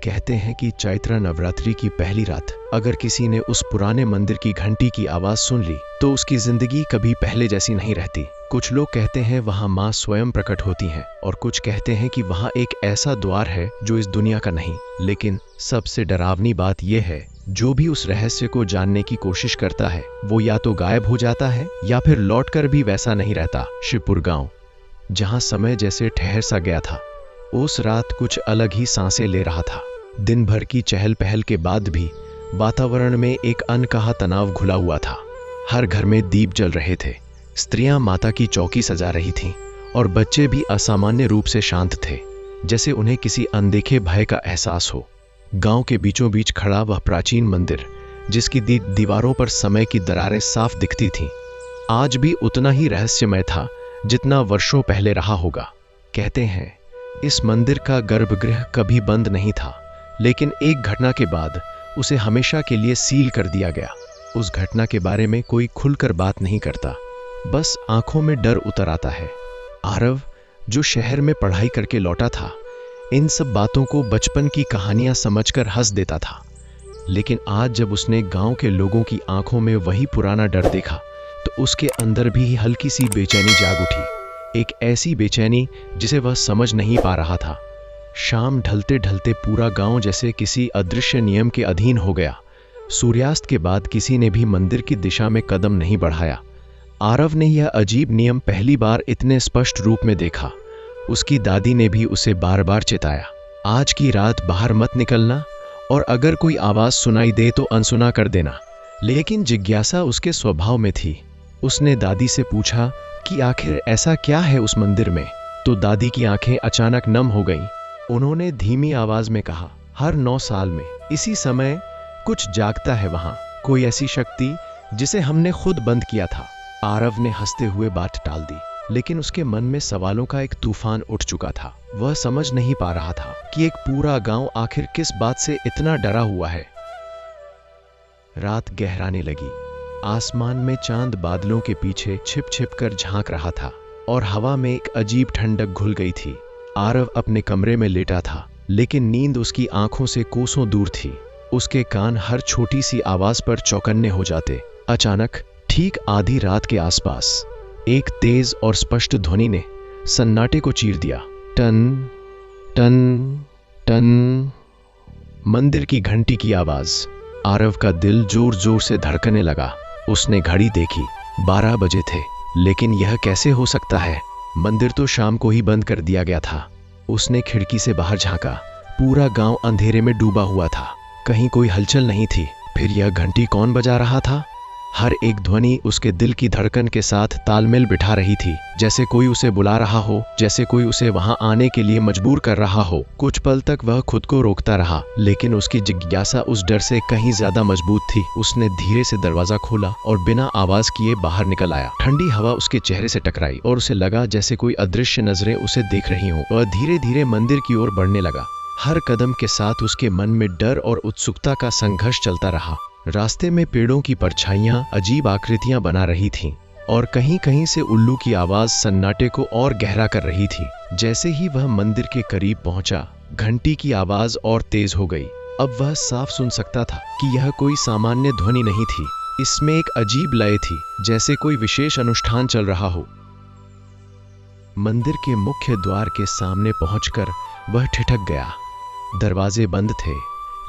कहते हैं कि चैत्र नवरात्रि की पहली रात अगर किसी ने उस पुराने मंदिर की घंटी की आवाज सुन ली तो उसकी जिंदगी कभी पहले जैसी नहीं रहती। कुछ लोग कहते हैं वहां माँ स्वयं प्रकट होती हैं और कुछ कहते हैं कि वहां एक ऐसा द्वार है जो इस दुनिया का नहीं। लेकिन सबसे डरावनी बात यह है, जो भी उस रहस्य को जानने की कोशिश करता है वो या तो गायब हो जाता है या फिर लौटकर भी वैसा नहीं रहता। शिवपुर गांव, जहां समय जैसे ठहर सा गया था, उस रात कुछ अलग ही सांसें ले रहा था। दिन भर की चहल पहल के बाद भी वातावरण में एक अनकहा तनाव घुला हुआ था। हर घर में दीप जल रहे थे, स्त्रियां माता की चौकी सजा रही थीं और बच्चे भी असामान्य रूप से शांत थे, जैसे उन्हें किसी अनदेखे भय का एहसास हो। गांव के बीचों बीच खड़ा वह प्राचीन मंदिर, जिसकी दीवारों पर समय की दरारें साफ दिखती थीं, आज भी उतना ही रहस्यमय था जितना वर्षों पहले रहा होगा। कहते हैं इस मंदिर का गर्भगृह कभी बंद नहीं था, लेकिन एक घटना के बाद उसे हमेशा के लिए सील कर दिया गया। उस घटना के बारे में कोई खुलकर बात नहीं करता, बस आंखों में डर उतर आता है। आरव, जो शहर में पढ़ाई करके लौटा था, इन सब बातों को बचपन की कहानियां समझकर हंस देता था। लेकिन आज जब उसने गांव के लोगों की आंखों में वही पुराना डर देखा तो उसके अंदर भी हल्की सी बेचैनी जाग उठी, एक ऐसी बेचैनी जिसे वह समझ नहीं पा रहा था। शाम ढलते ढलते पूरा गांव जैसे किसी अदृश्य नियम के अधीन हो गया। सूर्यास्त के बाद किसी ने भी मंदिर की दिशा में कदम नहीं बढ़ाया। आरव ने यह अजीब नियम पहली बार इतने स्पष्ट रूप में देखा। उसकी दादी ने भी उसे बार बार चेताया, आज की रात बाहर मत निकलना और अगर कोई आवाज सुनाई दे तो अनसुना कर देना। लेकिन जिज्ञासा उसके स्वभाव में थी। उसने दादी से पूछा कि आखिर ऐसा क्या है उस मंदिर में, तो दादी की आंखें अचानक नम हो गईं। उन्होंने धीमी आवाज में कहा, हर 9 साल में इसी समय कुछ जागता है वहां, कोई ऐसी शक्ति जिसे हमने खुद बंद किया था। आरव ने हंसते हुए बात टाल दी, लेकिन उसके मन में सवालों का एक तूफान उठ चुका था। वह समझ नहीं पा रहा था कि एक पूरा गांव आखिर किस बात से इतना डरा हुआ है। रात गहराने लगी। आसमान में चांद बादलों के पीछे छिप छिप कर झांक रहा था और हवा में एक अजीब ठंडक घुल गई थी। आरव अपने कमरे में लेटा था, लेकिन नींद उसकी आंखों से कोसों दूर थी। उसके कान हर छोटी सी आवाज पर चौकन्ने हो जाते। अचानक ठीक आधी रात के आसपास एक तेज और स्पष्ट ध्वनि ने सन्नाटे को चीर दिया। टन टन टन, मंदिर की घंटी की आवाज। आरव का दिल जोर जोर से धड़कने लगा। उसने घड़ी देखी, 12 बजे थे। लेकिन यह कैसे हो सकता है? मंदिर तो शाम को ही बंद कर दिया गया था। उसने खिड़की से बाहर झांका। पूरा गांव अंधेरे में डूबा हुआ था, कहीं कोई हलचल नहीं थी। फिर यह घंटी कौन बजा रहा था? हर एक ध्वनि उसके दिल की धड़कन के साथ तालमेल बिठा रही थी, जैसे कोई उसे बुला रहा हो, जैसे कोई उसे वहां आने के लिए मजबूर कर रहा हो। कुछ पल तक वह खुद को रोकता रहा, लेकिन उसकी जिज्ञासा उस डर से कहीं ज्यादा मजबूत थी। उसने धीरे से दरवाजा खोला और बिना आवाज किए बाहर निकल आया। ठंडी हवा उसके चेहरे से टकराई और उसे लगा जैसे कोई अदृश्य नजरें उसे देख रही हों। वह धीरे धीरे मंदिर की ओर बढ़ने लगा। हर कदम के साथ उसके मन में डर और उत्सुकता का संघर्ष चलता रहा। रास्ते में पेड़ों की परछाइयां अजीब आकृतियां बना रही थीं और कहीं कहीं से उल्लू की आवाज सन्नाटे को और गहरा कर रही थी। जैसे ही वह मंदिर के करीब पहुंचा, घंटी की आवाज और तेज हो गई। अब वह साफ सुन सकता था कि यह कोई सामान्य ध्वनि नहीं थी। इसमें एक अजीब लय थी, जैसे कोई विशेष अनुष्ठान चल रहा हो। मंदिर के मुख्य द्वार के सामने पहुंचकर वह ठिठक गया। दरवाजे बंद थे,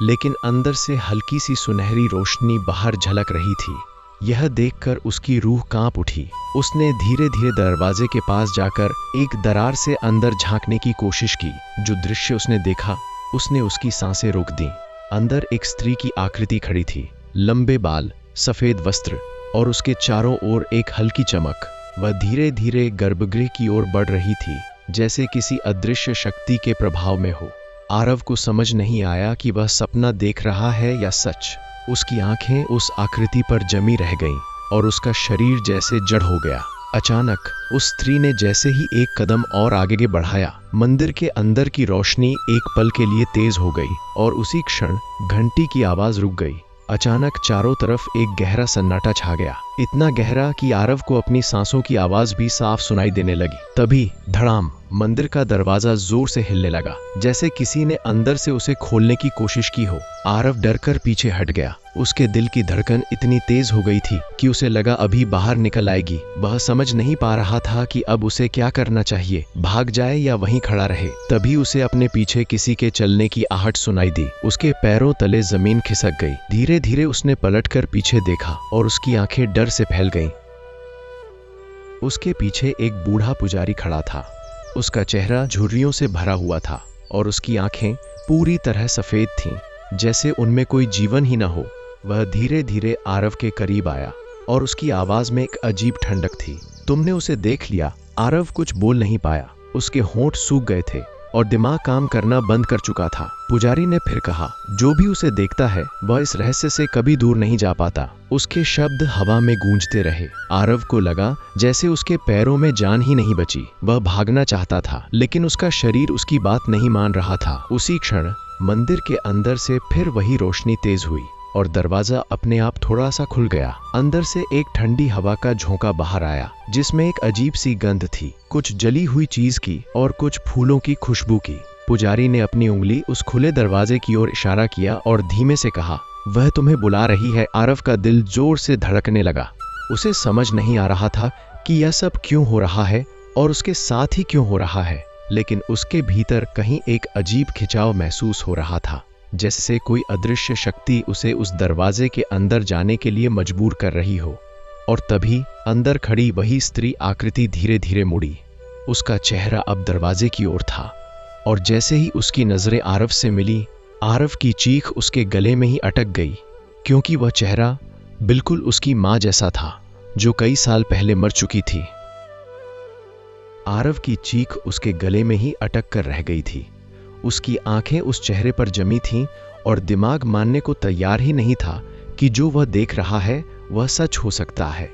लेकिन अंदर से हल्की सी सुनहरी रोशनी बाहर झलक रही थी। यह देखकर उसकी रूह कांप उठी। उसने धीरे धीरे दरवाजे के पास जाकर एक दरार से अंदर झांकने की कोशिश की। जो दृश्य उसने देखा, उसने उसकी सांसें रोक दी। अंदर एक स्त्री की आकृति खड़ी थी, लंबे बाल, सफेद वस्त्र और उसके चारों ओर एक हल्की चमक। वह धीरे धीरे गर्भगृह की ओर बढ़ रही थी, जैसे किसी अदृश्य शक्ति के प्रभाव में हो। आरव को समझ नहीं आया कि वह सपना देख रहा है या सच। उसकी आंखें उस आकृति पर जमी रह गईं और उसका शरीर जैसे जड़ हो गया। अचानक उस स्त्री ने जैसे ही एक कदम और आगे बढ़ाया, मंदिर के अंदर की रोशनी एक पल के लिए तेज हो गई और उसी क्षण घंटी की आवाज रुक गई। अचानक चारों तरफ एक गहरा सन्नाटा छा गया। इतना गहरा कि आरव को अपनी सांसों की आवाज भी साफ सुनाई देने लगी। तभी धड़ाम, मंदिर का दरवाजा जोर से हिलने लगा, जैसे किसी ने अंदर से उसे खोलने की कोशिश की हो। आरव डरकर पीछे हट गया। उसके दिल की धड़कन इतनी तेज हो गई थी कि उसे लगा अभी बाहर निकल आएगी। वह समझ नहीं पा रहा था कि अब उसे क्या करना चाहिए, भाग जाए या वहीं खड़ा रहे। तभी उसे अपने पीछे किसी के चलने की आहट सुनाई दी। उसके पैरों तले जमीन खिसक गई। धीरे धीरे उसने पलटकर पीछे देखा और उसकी आंखें डर से फैल गईं। उसके पीछे एक बूढ़ा पुजारी खड़ा था। उसका चेहरा झुर्रियों से भरा हुआ था और उसकी आंखें पूरी तरह सफेद थीं, जैसे उनमें कोई जीवन ही न हो। वह धीरे धीरे आरव के करीब आया और उसकी आवाज में एक अजीब ठंडक थी। तुमने उसे देख लिया? आरव कुछ बोल नहीं पाया। उसके होंठ सूख गए थे और दिमाग काम करना बंद कर चुका था। पुजारी ने फिर कहा, जो भी उसे देखता है वह इस रहस्य से कभी दूर नहीं जा पाता। उसके शब्द हवा में गूंजते रहे। आरव को लगा जैसे उसके पैरों में जान ही नहीं बची। वह भागना चाहता था, लेकिन उसका शरीर उसकी बात नहीं मान रहा था। उसी क्षण मंदिर के अंदर से फिर वही रोशनी तेज हुई और दरवाजा अपने आप थोड़ा सा खुल गया। अंदर से एक ठंडी हवा का झोंका बाहर आया, जिसमें एक अजीब सी गंध थी, कुछ जली हुई चीज की और कुछ फूलों की खुशबू की। पुजारी ने अपनी उंगली उस खुले दरवाजे की ओर इशारा किया और धीमे से कहा, वह तुम्हें बुला रही है। आरव का दिल जोर से धड़कने लगा। उसे समझ नहीं आ रहा था कि यह सब क्यों हो रहा है और उसके साथ ही क्यों हो रहा है, लेकिन उसके भीतर कहीं एक अजीब खिंचाव महसूस हो रहा था, जैसे कोई अदृश्य शक्ति उसे उस दरवाजे के अंदर जाने के लिए मजबूर कर रही हो। और तभी अंदर खड़ी वही स्त्री आकृति धीरे धीरे मुड़ी। उसका चेहरा अब दरवाजे की ओर था और जैसे ही उसकी नजरें आरव से मिली, आरव की चीख उसके गले में ही अटक गई, क्योंकि वह चेहरा बिल्कुल उसकी माँ जैसा था, जो कई साल पहले मर चुकी थी। आरव की चीख उसके गले में ही अटक कर रह गई थी। उसकी आंखें उस चेहरे पर जमी थीं और दिमाग मानने को तैयार ही नहीं था कि जो वह देख रहा है वह सच हो सकता है।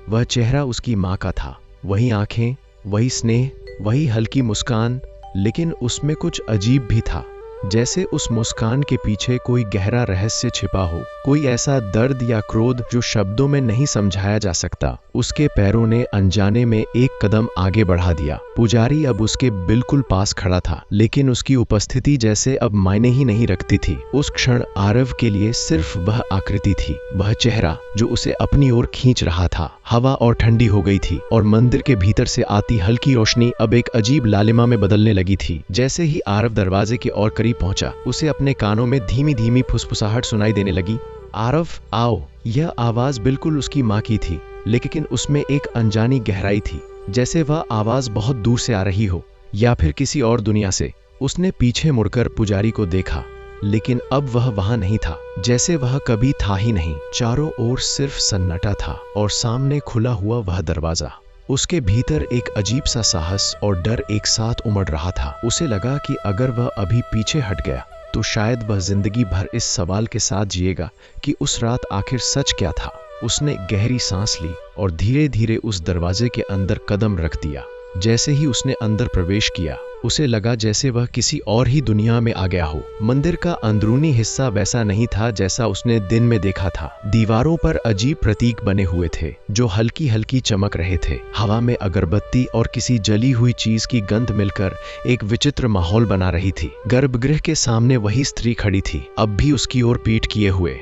वह चेहरा उसकी माँ का था, वही आंखें, वही स्नेह, वही हल्की मुस्कान, लेकिन उसमें कुछ अजीब भी था, जैसे उस मुस्कान के पीछे कोई गहरा रहस्य छिपा हो, कोई ऐसा दर्द या क्रोध जो शब्दों में नहीं समझाया जा सकता। उसके पैरों ने अनजाने में एक कदम आगे बढ़ा दिया। पुजारी अब उसके बिल्कुल पास खड़ा था, लेकिन उसकी उपस्थिति जैसे अब मायने ही नहीं रखती थी। उस क्षण आरव के लिए सिर्फ वह आकृति थी, वह चेहरा जो उसे अपनी ओर खींच रहा था। हवा और ठंडी हो गई थी और मंदिर के भीतर से आती हल्की रोशनी अब एक अजीब लालिमा में बदलने लगी थी। जैसे ही आरव दरवाजे के और करीब पहुंचा, उसे अपने कानों में धीमी धीमी फुसफुसाहट सुनाई देने लगी, आरव आओ। यह आवाज बिल्कुल उसकी माँ की थी, लेकिन उसमें एक अनजानी गहराई थी, जैसे वह आवाज बहुत दूर से आ रही हो या फिर किसी और दुनिया से। उसने पीछे मुड़कर पुजारी को देखा, लेकिन अब वह वहां नहीं था, जैसे वह कभी था ही नहीं। चारों ओर सिर्फ सन्नाटा था और सामने खुला हुआ वह दरवाजा। उसके भीतर एक अजीब सा साहस और डर एक साथ उमड़ रहा था। उसे लगा कि अगर वह अभी पीछे हट गया तो शायद वह जिंदगी भर इस सवाल के साथ जिएगा कि उस रात आखिर सच क्या था। उसने गहरी सांस ली और धीरे धीरे उस दरवाजे के अंदर कदम रख दिया। जैसे ही उसने अंदर प्रवेश किया, उसे लगा जैसे वह किसी और ही दुनिया में आ गया हो। मंदिर का अंदरूनी हिस्सा वैसा नहीं था जैसा उसने दिन में देखा था। दीवारों पर अजीब प्रतीक बने हुए थे जो हल्की हल्की चमक रहे थे। हवा में अगरबत्ती और किसी जली हुई चीज की गंध मिलकर एक विचित्र माहौल बना रही थी। गर्भगृह के सामने वही स्त्री खड़ी थी, अब भी उसकी ओर पीठ किए हुए।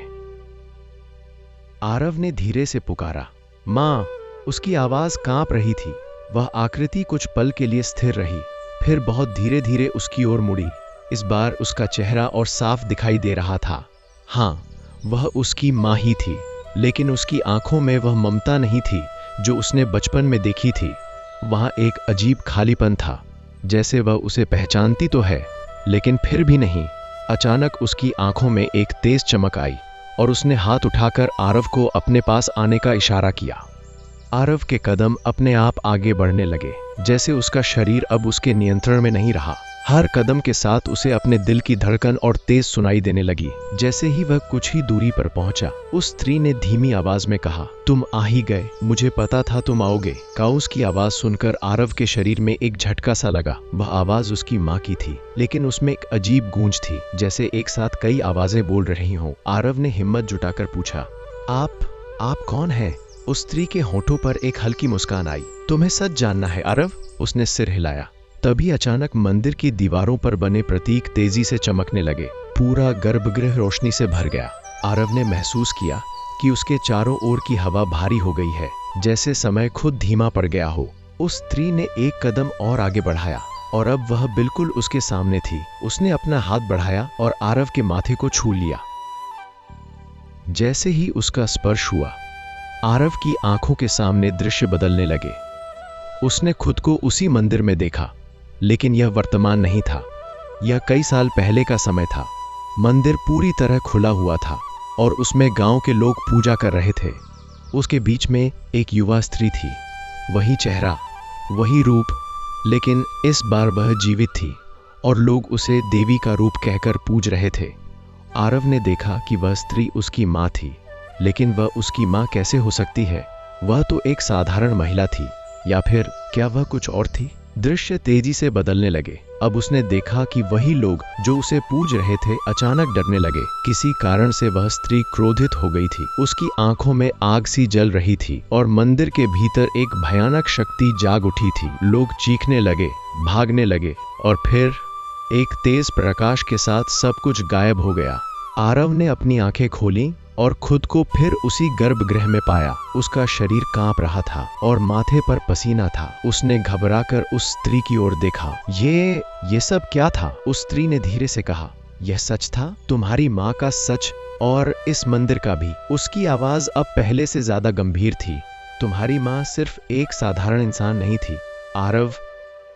आरव ने धीरे से पुकारा, माँ। उसकी आवाज कांप रही थी। वह आकृति कुछ पल के लिए स्थिर रही, फिर बहुत धीरे धीरे उसकी ओर मुड़ी। इस बार उसका चेहरा और साफ दिखाई दे रहा था। हाँ, वह उसकी माँ ही थी, लेकिन उसकी आंखों में वह ममता नहीं थी जो उसने बचपन में देखी थी। वहाँ एक अजीब खालीपन था, जैसे वह उसे पहचानती तो है, लेकिन फिर भी नहीं। अचानक उसकी आंखों में एक तेज चमक आई और उसने हाथ उठाकर आरव को अपने पास आने का इशारा किया। आरव के कदम अपने आप आगे बढ़ने लगे, जैसे उसका शरीर अब उसके नियंत्रण में नहीं रहा। हर कदम के साथ उसे अपने दिल की धड़कन और तेज सुनाई देने लगी। जैसे ही वह कुछ ही दूरी पर पहुंचा, उस स्त्री ने धीमी आवाज में कहा, तुम आ ही गए, मुझे पता था तुम आओगे। काउस की आवाज सुनकर आरव के शरीर में एक झटका सा लगा। वह आवाज उसकी माँ की थी, लेकिन उसमें एक अजीब गूंज थी, जैसे एक साथ कई आवाजें बोल रही हों। आरव ने हिम्मत जुटाकर पूछा, आप कौन हैं? उस स्त्री के होठों पर एक हल्की मुस्कान आई। तुम्हें सच जानना है आरव? उसने सिर हिलाया। तभी अचानक मंदिर की दीवारों पर बने प्रतीक तेजी से चमकने लगे। पूरा गर्भगृह रोशनी से भर गया। आरव ने महसूस किया कि उसके चारों ओर की हवा भारी हो गई है, जैसे समय खुद धीमा पड़ गया हो। उस स्त्री ने एक कदम और आगे बढ़ाया और अब वह बिल्कुल उसके सामने थी। उसने अपना हाथ बढ़ाया और आरव के माथे को छू लिया। जैसे ही उसका स्पर्श हुआ, आरव की आंखों के सामने दृश्य बदलने लगे। उसने खुद को उसी मंदिर में देखा, लेकिन यह वर्तमान नहीं था। यह कई साल पहले का समय था। मंदिर पूरी तरह खुला हुआ था और उसमें गांव के लोग पूजा कर रहे थे। उसके बीच में एक युवा स्त्री थी। वही चेहरा, वही रूप, लेकिन इस बार वह जीवित थी और लोग उसे देवी का रूप कहकर पूज रहे थे। आरव ने देखा कि वह स्त्री उसकी माँ थी, लेकिन वह उसकी माँ कैसे हो सकती है? वह तो एक साधारण महिला थी, या फिर क्या वह कुछ और थी? दृश्य तेजी से बदलने लगे। अब उसने देखा कि वही लोग जो उसे पूज रहे थे अचानक डरने लगे। किसी कारण से वह स्त्री क्रोधित हो गई थी। उसकी आंखों में आग सी जल रही थी और मंदिर के भीतर एक भयानक शक्ति जाग उठी थी। लोग चीखने लगे, भागने लगे और फिर एक तेज प्रकाश के साथ सब कुछ गायब हो गया। आरव ने अपनी आंखें खोली और खुद को फिर उसी गर्भगृह में पाया। उसका शरीर कांप रहा था और माथे पर पसीना था। उसने घबराकर उस स्त्री की ओर देखा। ये सब क्या था? उस स्त्री ने धीरे से कहा। यह सच था, तुम्हारी माँ का सच और इस मंदिर का भी। उसकी आवाज अब पहले से ज्यादा गंभीर थी। तुम्हारी माँ सिर्फ एक साधारण इंसान नहीं थी आरव,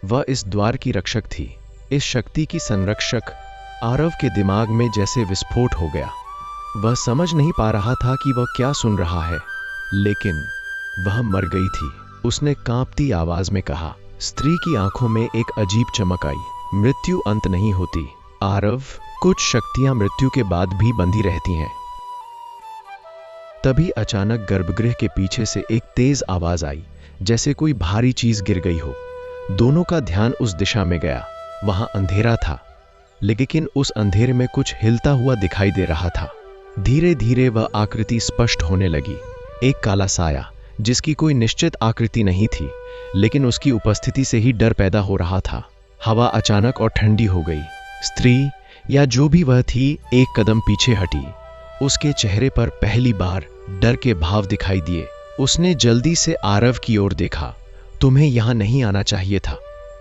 वह इस द्वार की रक्षक थी, इस शक्ति की संरक्षक। आरव के दिमाग में जैसे विस्फोट हो गया। वह समझ नहीं पा रहा था कि वह क्या सुन रहा है, लेकिन वह मर गई थी। उसने कांपती आवाज में कहा। स्त्री की आंखों में एक अजीब चमक आई। मृत्यु अंत नहीं होती आरव, कुछ शक्तियां मृत्यु के बाद भी बंधी रहती हैं। तभी अचानक गर्भगृह के पीछे से एक तेज आवाज आई, जैसे कोई भारी चीज गिर गई हो। दोनों का ध्यान उस दिशा में गया। वहां अंधेरा था, लेकिन उस अंधेरे में कुछ हिलता हुआ दिखाई दे रहा था। धीरे धीरे वह आकृति स्पष्ट होने लगी। एक काला साया, जिसकी कोई निश्चित आकृति नहीं थी, लेकिन उसकी उपस्थिति से ही डर पैदा हो रहा था। हवा अचानक और ठंडी हो गई। स्त्री या जो भी वह थी एक कदम पीछे हटी। उसके चेहरे पर पहली बार डर के भाव दिखाई दिए। उसने जल्दी से आरव की ओर देखा। तुम्हें यहां नहीं आना चाहिए था।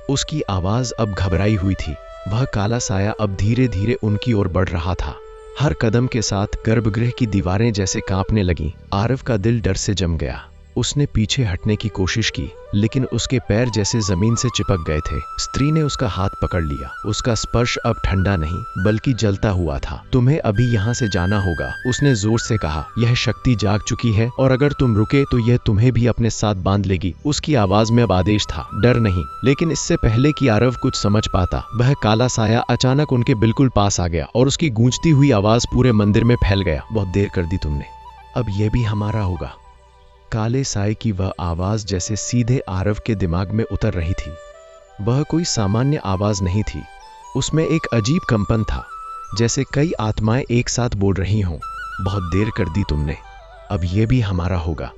उसकी आवाज अब घबराई हुई थी। वह काला साया अब धीरे धीरे उनकी ओर बढ़ रहा था। हर कदम के साथ गर्भगृह की दीवारें जैसे कांपने लगीं। आरव का दिल डर से जम गया। उसने पीछे हटने की कोशिश की, लेकिन उसके पैर जैसे जमीन से चिपक गए थे। स्त्री ने उसका हाथ पकड़ लिया। उसका स्पर्श अब ठंडा नहीं बल्कि जलता हुआ था। तुम्हें अभी यहाँ से जाना होगा, उसने जोर से कहा। यह शक्ति जाग चुकी है और अगर तुम रुके तो यह तुम्हें भी अपने साथ बांध लेगी। उसकी आवाज में अब आदेश था, डर नहीं। लेकिन इससे पहले कि आरव कुछ समझ पाता, वह काला साया अचानक उनके बिल्कुल पास आ गया और उसकी गूंजती हुई आवाज पूरे मंदिर में फैल गया। बहुत देर कर दी तुमने, अब यह भी हमारा होगा। काले साए की वह आवाज जैसे सीधे आरव के दिमाग में उतर रही थी। वह कोई सामान्य आवाज नहीं थी। उसमें एक अजीब कंपन था, जैसे कई आत्माएं एक साथ बोल रही हों। बहुत देर कर दी तुमने, अब यह भी हमारा होगा।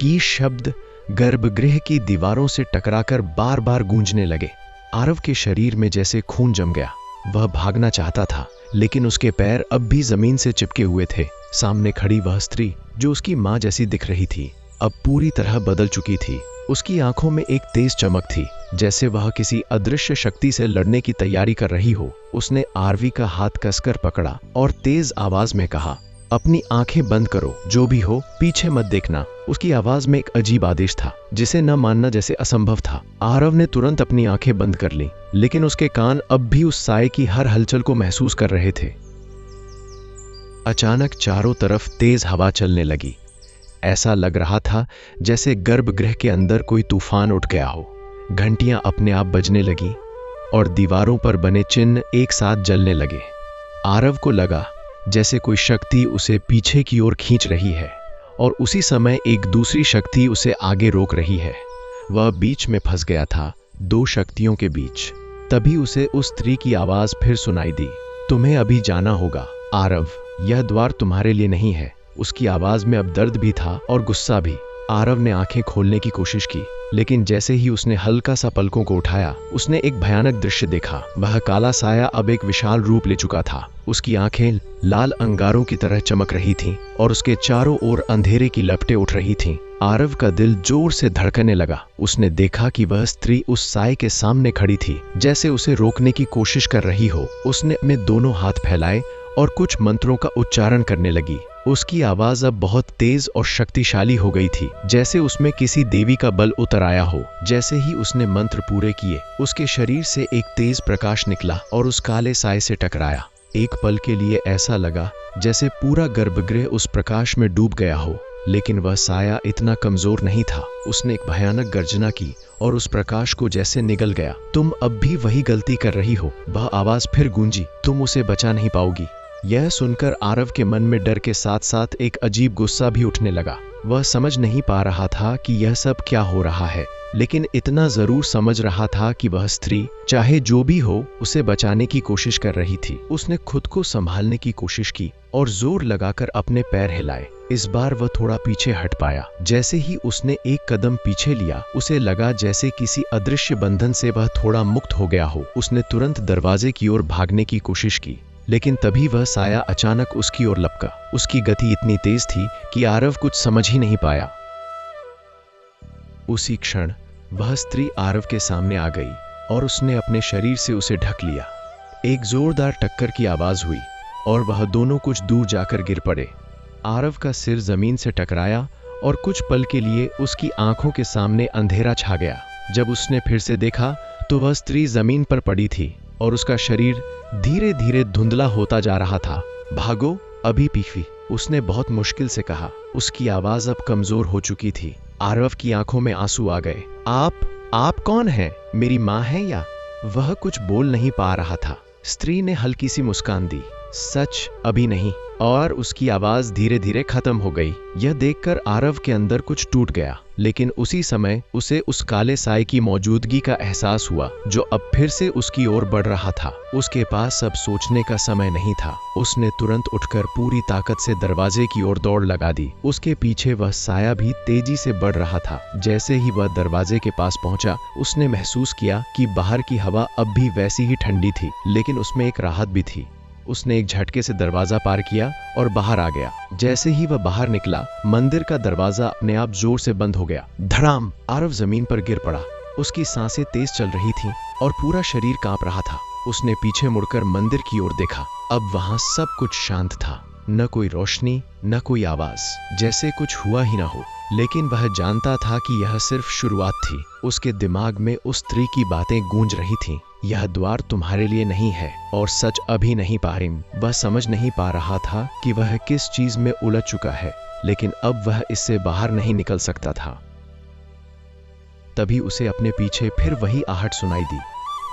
की शब्द गर्भगृह की दीवारों से टकराकर बार बार गूंजने लगे। आरव के शरीर में जैसे खून जम गया। वह भागना चाहता था, लेकिन उसके पैर अब भी जमीन से चिपके हुए थे। सामने खड़ी वह स्त्री, जो उसकी मां जैसी दिख रही थी, अब पूरी तरह बदल चुकी थी। उसकी आंखों में एक तेज चमक थी, जैसे वह किसी अदृश्य शक्ति से लड़ने की तैयारी कर रही हो। उसने आरवी का हाथ कसकर पकड़ा और तेज आवाज में कहा, अपनी आंखें बंद करो, जो भी हो पीछे मत देखना। उसकी आवाज में एक अजीब आदेश था, जिसे न मानना जैसे असंभव था। आरव ने तुरंत अपनी आंखें बंद कर ली, लेकिन उसके कान अब भी उस साए की हर हलचल को महसूस कर रहे थे। अचानक चारों तरफ तेज हवा चलने लगी। ऐसा लग रहा था जैसे गर्भगृह के अंदर कोई तूफान उठ गया हो। घंटियां अपने आप बजने लगी और दीवारों पर बने चिन्ह एक साथ जलने लगे। आरव को लगा जैसे कोई शक्ति उसे पीछे की ओर खींच रही है और उसी समय एक दूसरी शक्ति उसे आगे रोक रही है। वह बीच में फंस गया था, दो शक्तियों के बीच। तभी उसे उस स्त्री की आवाज फिर सुनाई दी, तुम्हें अभी जाना होगा आरव, यह द्वार तुम्हारे लिए नहीं है। उसकी आवाज में अब दर्द भी था और गुस्सा भी। आरव ने आंखें खोलने की कोशिश की, लेकिन जैसे ही उसने हल्का सा पलकों को उठाया, उसने एक भयानक दृश्य देखा। वह काला साया अब एक विशाल रूप ले चुका था। उसकी आंखें लाल अंगारों की तरह चमक रही थीं और उसके चारों ओर अंधेरे की लपटें उठ रही थीं। आरव का दिल जोर से धड़कने लगा। उसने देखा कि वह स्त्री उस साए के सामने खड़ी थी, जैसे उसे रोकने की कोशिश कर रही हो। उसने अपने दोनों हाथ फैलाए और कुछ मंत्रों का उच्चारण करने लगी। उसकी आवाज अब बहुत तेज और शक्तिशाली हो गई थी, जैसे उसमें किसी देवी का बल उतर आया हो। जैसे ही उसने मंत्र पूरे किए, उसके शरीर से एक तेज प्रकाश निकला और उस काले साए से टकराया। एक पल के लिए ऐसा लगा जैसे पूरा गर्भगृह उस प्रकाश में डूब गया हो, लेकिन वह साया इतना कमजोर नहीं था। उसने एक भयानक गर्जना की और उस प्रकाश को जैसे निगल गया। तुम अब भी वही गलती कर रही हो, वह आवाज फिर गूंजी। तुम उसे बचा नहीं पाओगी। यह सुनकर आरव के मन में डर के साथ साथ एक अजीब गुस्सा भी उठने लगा। वह समझ नहीं पा रहा था कि यह सब क्या हो रहा है, लेकिन इतना जरूर समझ रहा था कि वह स्त्री, चाहे जो भी हो, उसे बचाने की कोशिश कर रही थी। उसने खुद को संभालने की कोशिश की और जोर लगाकर अपने पैर हिलाए। इस बार वह थोड़ा पीछे हट पाया। जैसे ही उसने एक कदम पीछे लिया, उसे लगा जैसे किसी अदृश्य बंधन से वह थोड़ा मुक्त हो गया हो। उसने तुरंत दरवाजे की ओर भागने की कोशिश की, लेकिन तभी वह साया अचानक उसकी ओर लपका। उसकी गति इतनी तेज थी कि आरव कुछ समझ ही नहीं पाया। उसी क्षण वह स्त्री आरव के सामने आ गई और उसने अपने शरीर से उसे ढक लिया। एक जोरदार टक्कर की आवाज हुई और वह दोनों कुछ दूर जाकर गिर पड़े। आरव का सिर जमीन से टकराया और कुछ पल के लिए उसकी आंखों के सामने अंधेरा छा गया। जब उसने फिर से देखा तो वह स्त्री जमीन पर पड़ी थी और उसका शरीर धीरे धीरे धुंधला होता जा रहा था। भागो, अभी पीछे, उसने बहुत मुश्किल से कहा। उसकी आवाज अब कमजोर हो चुकी थी। आरव की आंखों में आंसू आ गए। आप कौन हैं? मेरी माँ है या? वह कुछ बोल नहीं पा रहा था। स्त्री ने हल्की सी मुस्कान दी। सच, अभी नहीं। और उसकी आवाज धीरे धीरे खत्म हो गई। यह देखकर आरव के अंदर कुछ टूट गया, लेकिन उसी समय उसे उस काले साए की मौजूदगी का एहसास हुआ, जो अब फिर से उसकी ओर बढ़ रहा था। उसके पास अब सोचने का समय नहीं था। उसने तुरंत उठकर पूरी ताकत से दरवाजे की ओर दौड़ लगा दी। उसके पीछे वह साया भी तेजी से बढ़ रहा था। जैसे ही वह दरवाजे के पास पहुंचा, उसने महसूस किया कि बाहर की हवा अब भी वैसी ही ठंडी थी, लेकिन उसमें एक राहत भी थी। उसने एक झटके से दरवाजा पार किया और बाहर आ गया। जैसे ही वह बाहर निकला, मंदिर का दरवाजा अपने आप जोर से बंद हो गया। धड़ाम! आरव जमीन पर गिर पड़ा। उसकी सांसें तेज चल रही थीं और पूरा शरीर कांप रहा था। उसने पीछे मुड़कर मंदिर की ओर देखा। अब वहां सब कुछ शांत था। न कोई रोशनी, न कोई आवाज, जैसे कुछ हुआ ही न हो। लेकिन वह जानता था कि यह सिर्फ शुरुआत थी। उसके दिमाग में उस स्त्री की बातें गूंज रही थीं। यह द्वार तुम्हारे लिए नहीं है और सच अभी नहीं पारिम। वह समझ नहीं पा रहा था कि वह किस चीज में उलझ चुका है, लेकिन अब वह इससे बाहर नहीं निकल सकता था। तभी उसे अपने पीछे फिर वही आहट सुनाई दी।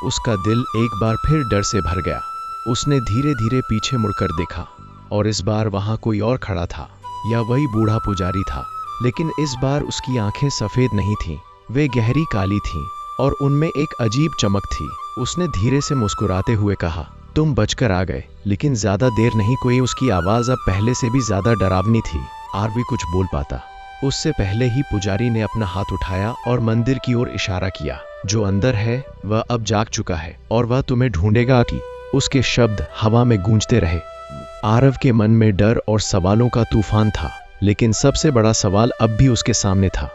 उसका दिल एक बार फिर डर से भर गया। उसने धीरे धीरे पीछे मुड़कर देखा और इस बार वहां कोई और खड़ा था। यह वही बूढ़ा पुजारी था, लेकिन इस बार उसकी आंखें सफेद नहीं थीं, वे गहरी काली थीं और उनमें एक अजीब चमक थी। उसने धीरे से मुस्कुराते हुए कहा, तुम बचकर आ गए, लेकिन ज्यादा देर नहीं कोई। उसकी आवाज अब पहले से भी ज्यादा डरावनी थी। आरवी कुछ बोल पाता उससे पहले ही पुजारी ने अपना हाथ उठाया और मंदिर की ओर इशारा किया। जो अंदर है वह अब जाग चुका है और वह तुम्हें ढूंढेगा। कि उसके शब्द हवा में गूंजते रहे। आरव के मन में डर और सवालों का तूफान था, लेकिन सबसे बड़ा सवाल अब भी उसके सामने था।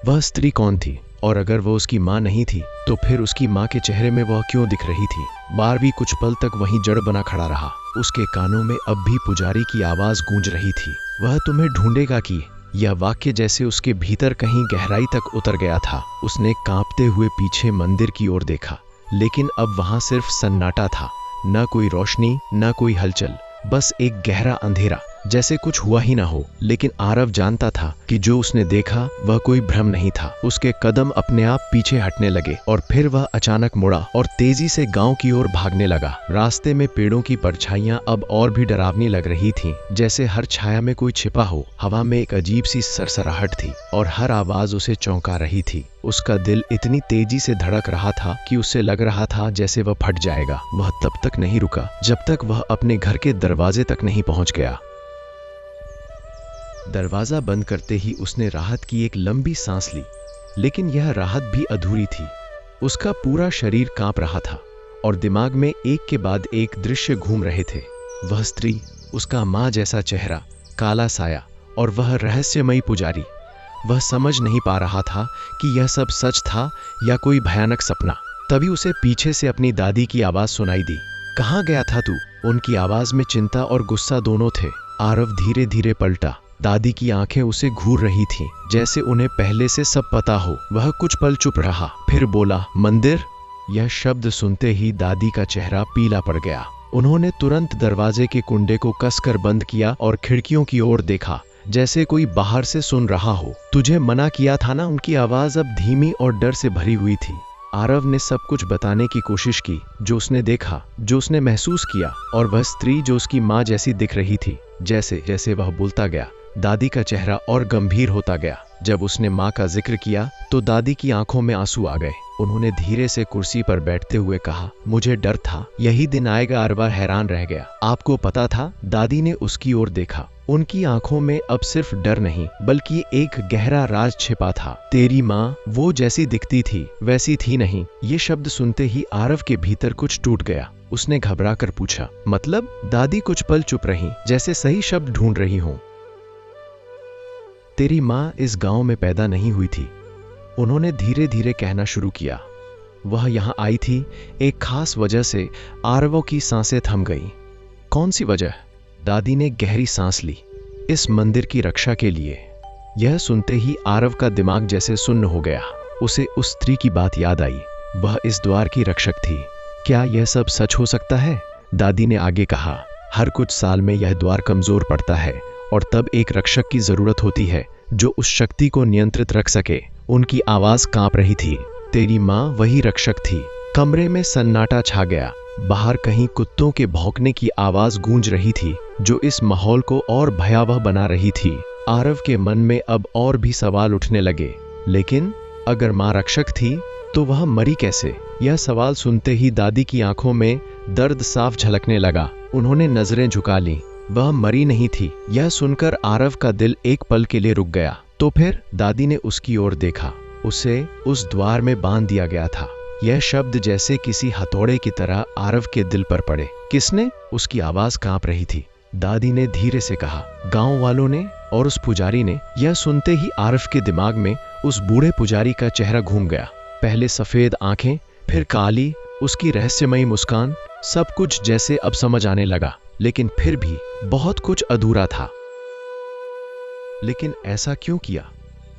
वह स्त्री कौन थी? और अगर वह उसकी माँ नहीं थी, तो फिर उसकी माँ के चेहरे में वह क्यों दिख रही थी? बारवी कुछ पल तक वहीं जड़ बना खड़ा रहा। उसके कानों में अब भी पुजारी की आवाज गूंज रही थी। वह तुम्हें ढूंढेगा। कि यह वाक्य जैसे उसके भीतर कहीं गहराई तक उतर गया था। उसने कांपते हुए पीछे मंदिर की ओर देखा, लेकिन अब वहां सिर्फ सन्नाटा था। न कोई रोशनी, न कोई हलचल, बस एक गहरा अंधेरा, जैसे कुछ हुआ ही ना हो। लेकिन आरव जानता था कि जो उसने देखा वह कोई भ्रम नहीं था। उसके कदम अपने आप पीछे हटने लगे और फिर वह अचानक मुड़ा और तेजी से गांव की ओर भागने लगा। रास्ते में पेड़ों की परछाइयां अब और भी डरावनी लग रही थीं, जैसे हर छाया में कोई छिपा हो। हवा में एक अजीब सी सरसराहट थी और हर आवाज उसे चौंका रही थी। उसका दिल इतनी तेजी से धड़क रहा था कि उसे लग रहा था जैसे वह फट जाएगा। वह तब तक नहीं रुका जब तक वह अपने घर के दरवाजे तक नहीं पहुंच गया। दरवाजा बंद करते ही उसने राहत की एक लंबी सांस ली, लेकिन यह राहत भी अधूरी थी। उसका पूरा शरीर कांप रहा था और दिमाग में एक के बाद एक दृश्य घूम रहे थे। वह स्त्री, उसका माँ जैसा चेहरा, काला साया और वह रहस्यमयी पुजारी। वह समझ नहीं पा रहा था कि यह सब सच था या कोई भयानक सपना। तभी उसे पीछे से अपनी दादी की आवाज सुनाई दी। कहाँ गया था तू? उनकी आवाज में चिंता और गुस्सा दोनों थे। आरव धीरे धीरे पलटा। दादी की आंखें उसे घूर रही थीं, जैसे उन्हें पहले से सब पता हो। वह कुछ पल चुप रहा, फिर बोला, मंदिर। यह शब्द सुनते ही दादी का चेहरा पीला पड़ गया। उन्होंने तुरंत दरवाजे के कुंडे को कसकर बंद किया और खिड़कियों की ओर देखा, जैसे कोई बाहर से सुन रहा हो। तुझे मना किया था ना? उनकी आवाज अब धीमी और डर से भरी हुई थी। आरव ने सब कुछ बताने की कोशिश की, जो उसने देखा, जो उसने महसूस किया, और वह स्त्री जो उसकी माँ जैसी दिख रही थी। जैसे जैसे वह बोलता गया, दादी का चेहरा और गंभीर होता गया। जब उसने माँ का जिक्र किया तो दादी की आंखों में आंसू आ गए। उन्होंने धीरे से कुर्सी पर बैठते हुए कहा, मुझे डर था यही दिन आएगा। अरवा हैरान रह गया। आपको पता था? दादी ने उसकी ओर देखा। उनकी आंखों में अब सिर्फ डर नहीं, बल्कि एक गहरा राज छिपा था। तेरी माँ वो जैसी दिखती थी वैसी थी नहीं। ये शब्द सुनते ही आरव के भीतर कुछ टूट गया। उसने घबरा कर पूछा, मतलब? दादी कुछ पल चुप रही, जैसे सही शब्द ढूंढ रही हों। तेरी माँ इस गांव में पैदा नहीं हुई थी, उन्होंने धीरे धीरे कहना शुरू किया। वह यहां आई थी एक खास वजह से। आरवों की सांसें थम गईं। कौन सी वजह? दादी ने गहरी सांस ली। इस मंदिर की रक्षा के लिए। यह सुनते ही आरव का दिमाग जैसे सुन्न हो गया। उसे उस स्त्री की बात याद आई। वह इस द्वार की रक्षक थी। क्या यह सब सच हो सकता है? दादी ने आगे कहा, हर कुछ साल में यह द्वार कमजोर पड़ता है और तब एक रक्षक की जरूरत होती है जो उस शक्ति को नियंत्रित रख सके। उनकी आवाज कांप रही थी। तेरी माँ वही रक्षक थी। कमरे में सन्नाटा छा गया। बाहर कहीं कुत्तों के भौंकने की आवाज गूंज रही थी, जो इस माहौल को और भयावह बना रही थी। आरव के मन में अब और भी सवाल उठने लगे। लेकिन अगर माँ रक्षक थी तो वह मरी कैसे? यह सवाल सुनते ही दादी की आंखों में दर्द साफ झलकने लगा। उन्होंने नजरें झुका लीं। वह मरी नहीं थी। यह सुनकर आरव का दिल एक पल के लिए रुक गया। तो फिर? दादी ने उसकी ओर देखा। उसे उस द्वार में बांध दिया गया था। यह शब्द जैसे किसी हथौड़े की तरह आरव के दिल पर पड़े। किसने? उसकी आवाज कांप रही थी। दादी ने धीरे से कहा, गांव वालों ने और उस पुजारी ने। यह सुनते ही आरव के दिमाग में उस बूढ़े पुजारी का चेहरा घूम गया। पहले सफेद आंखें, फिर काली, उसकी रहस्यमयी मुस्कान, सब कुछ जैसे अब समझ आने लगा। लेकिन फिर भी बहुत कुछ अधूरा था। लेकिन ऐसा क्यों किया?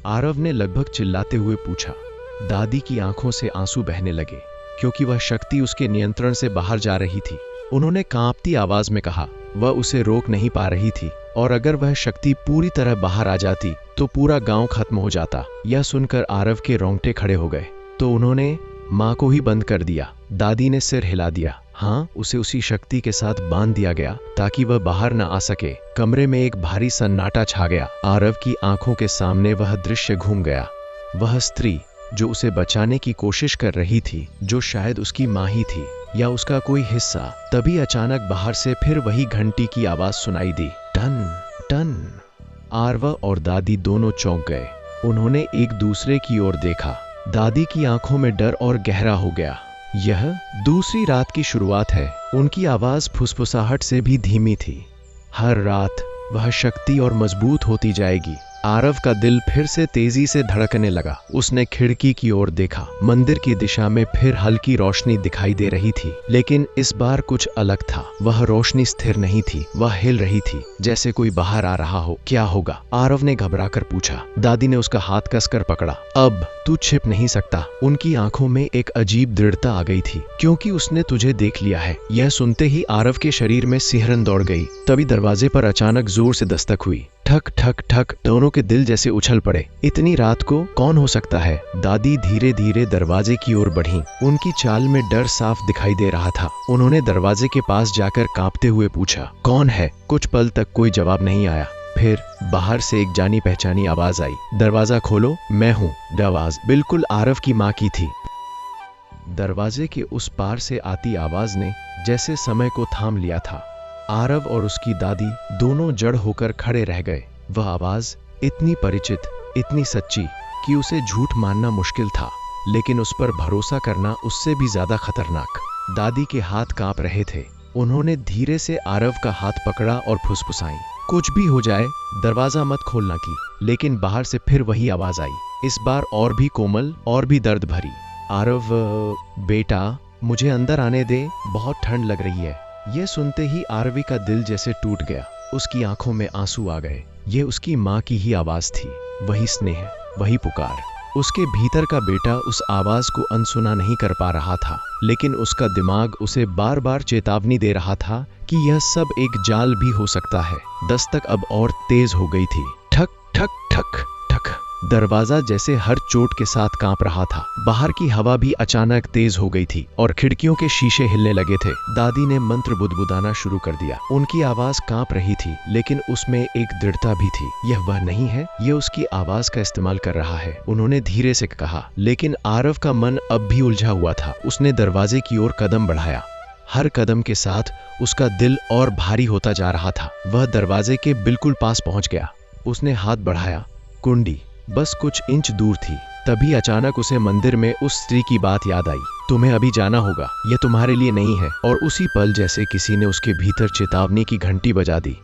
आरव ने लगभग चिल्लाते हुए पूछा। दादी की आंखों से आंसू बहने लगे, क्योंकि वह शक्ति उसके नियंत्रण से बाहर जा रही थी। उन्होंने कांपती आवाज में कहा, वह उसे रोक नहीं पा रही थी, और अगर वह शक्ति पूरी तरह बाहर आ जाती तो पूरा गांव खत्म हो जाता। यह सुनकर आरव के रोंगटे खड़े हो गए। तो उन्होंने माँ को ही बंद कर दिया? दादी ने सिर हिला दिया। हाँ, उसे उसी शक्ति के साथ बांध दिया गया ताकि वह बाहर न आ सके। कमरे में एक भारी सन्नाटा छा गया। आरव की आंखों के सामने वह दृश्य घूम गया। वह स्त्री जो उसे बचाने की कोशिश कर रही थी, जो शायद उसकी माँ ही थी या उसका कोई हिस्सा। तभी अचानक बाहर से फिर वही घंटी की आवाज सुनाई दी, टन टन। आरव और दादी दोनों चौंक गए। उन्होंने एक दूसरे की ओर देखा। दादी की आंखों में डर और गहरा हो गया। यह दूसरी रात की शुरुआत है। उनकी आवाज फुसफुसाहट से भी धीमी थी। हर रात वह शक्ति और मजबूत होती जाएगी। आरव का दिल फिर से तेजी से धड़कने लगा। उसने खिड़की की ओर देखा। मंदिर की दिशा में फिर हल्की रोशनी दिखाई दे रही थी, लेकिन इस बार कुछ अलग था। वह रोशनी स्थिर नहीं थी, वह हिल रही थी, जैसे कोई बाहर आ रहा हो। क्या होगा? आरव ने घबराकर पूछा। दादी ने उसका हाथ कसकर पकड़ा। अब तू छिप नहीं सकता। उनकी आंखों में एक अजीब दृढ़ता आ गई थी, क्योंकि उसने तुझे देख लिया है। यह सुनते ही आरव के शरीर में सिहरन दौड़ गई। तभी दरवाजे पर अचानक जोर से दस्तक हुई। ठक ठक ठक। दोनों के दिल जैसे उछल पड़े। इतनी रात को कौन हो सकता है? दादी धीरे धीरे दरवाजे की ओर बढ़ी। उनकी चाल में डर साफ दिखाई दे रहा था। उन्होंने दरवाजे के पास जाकर कांपते हुए पूछा, कौन है? कुछ पल तक कोई जवाब नहीं आया। फिर बाहर से एक जानी पहचानी आवाज आई, दरवाजा खोलो, मैं हूँ। आवाज बिल्कुल आरव की माँ की थी। दरवाजे के उस पार से आती आवाज ने जैसे समय को थाम लिया था। आरव और उसकी दादी दोनों जड़ होकर खड़े रह गए। वह आवाज इतनी परिचित, इतनी सच्ची कि उसे झूठ मानना मुश्किल था, लेकिन उस पर भरोसा करना उससे भी ज्यादा खतरनाक। दादी के हाथ कांप रहे थे। उन्होंने धीरे से आरव का हाथ पकड़ा और फुसफुसाई, कुछ भी हो जाए दरवाजा मत खोलना की। लेकिन बाहर से फिर वही आवाज आई, इस बार और भी कोमल और भी दर्द भरी। आरव, बेटा मुझे अंदर आने दे, बहुत ठंड लग रही है। यह सुनते ही आरवी का दिल जैसे टूट गया। उसकी आंखों में आंसू आ गए। ये उसकी माँ की ही आवाज थी, वही स्नेह, वही पुकार। उसके भीतर का बेटा उस आवाज को अनसुना नहीं कर पा रहा था, लेकिन उसका दिमाग उसे बार बार चेतावनी दे रहा था कि यह सब एक जाल भी हो सकता है। दस्तक अब और तेज हो गई थी। ठक ठक ठक ठक। दरवाजा जैसे हर चोट के साथ कांप रहा था। बाहर की हवा भी अचानक तेज हो गई थी और खिड़कियों के शीशे हिलने लगे थे। दादी ने मंत्र बुदबुदाना शुरू कर दिया। उनकी आवाज कांप रही थी, लेकिन उसमें एक दृढ़ता भी थी। यह वह नहीं है, यह उसकी आवाज का इस्तेमाल कर रहा है, उन्होंने धीरे से कहा। लेकिन आरव का मन अब भी उलझा हुआ था। उसने दरवाजे की ओर कदम बढ़ाया। हर कदम के साथ उसका दिल और भारी होता जा रहा था। वह दरवाजे के बिल्कुल पास पहुंच गया। उसने हाथ बढ़ाया। कुंडी बस कुछ इंच दूर थी। तभी अचानक उसे मंदिर में उस स्त्री की बात याद आई। तुम्हें अभी जाना होगा, यह तुम्हारे लिए नहीं है। और उसी पल जैसे किसी ने उसके भीतर चेतावनी की घंटी बजा दी।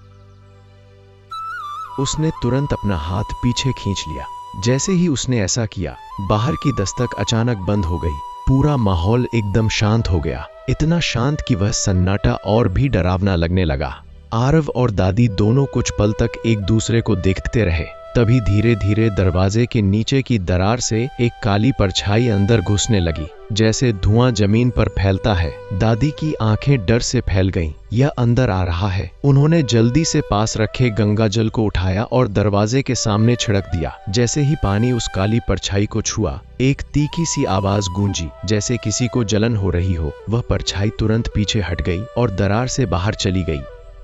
उसने तुरंत अपना हाथ पीछे खींच लिया। जैसे ही उसने ऐसा किया, बाहर की दस्तक अचानक बंद हो गई। पूरा माहौल एकदम शांत हो गया, इतना शांत कि वह सन्नाटा और भी डरावना लगने लगा। आरव और दादी दोनों कुछ पल तक एक दूसरे को देखते रहे। तभी धीरे धीरे दरवाजे के नीचे की दरार से एक काली परछाई अंदर घुसने लगी, जैसे धुआं जमीन पर फैलता है। दादी की आंखें डर से फैल गईं। यह अंदर आ रहा है। उन्होंने जल्दी से पास रखे गंगा जल को उठाया और दरवाजे के सामने छिड़क दिया। जैसे ही पानी उस काली परछाई को छुआ, एक तीखी सी आवाज गूंजी, जैसे किसी को जलन हो रही हो। वह परछाई तुरंत पीछे हट गई और दरार से बाहर चली गई।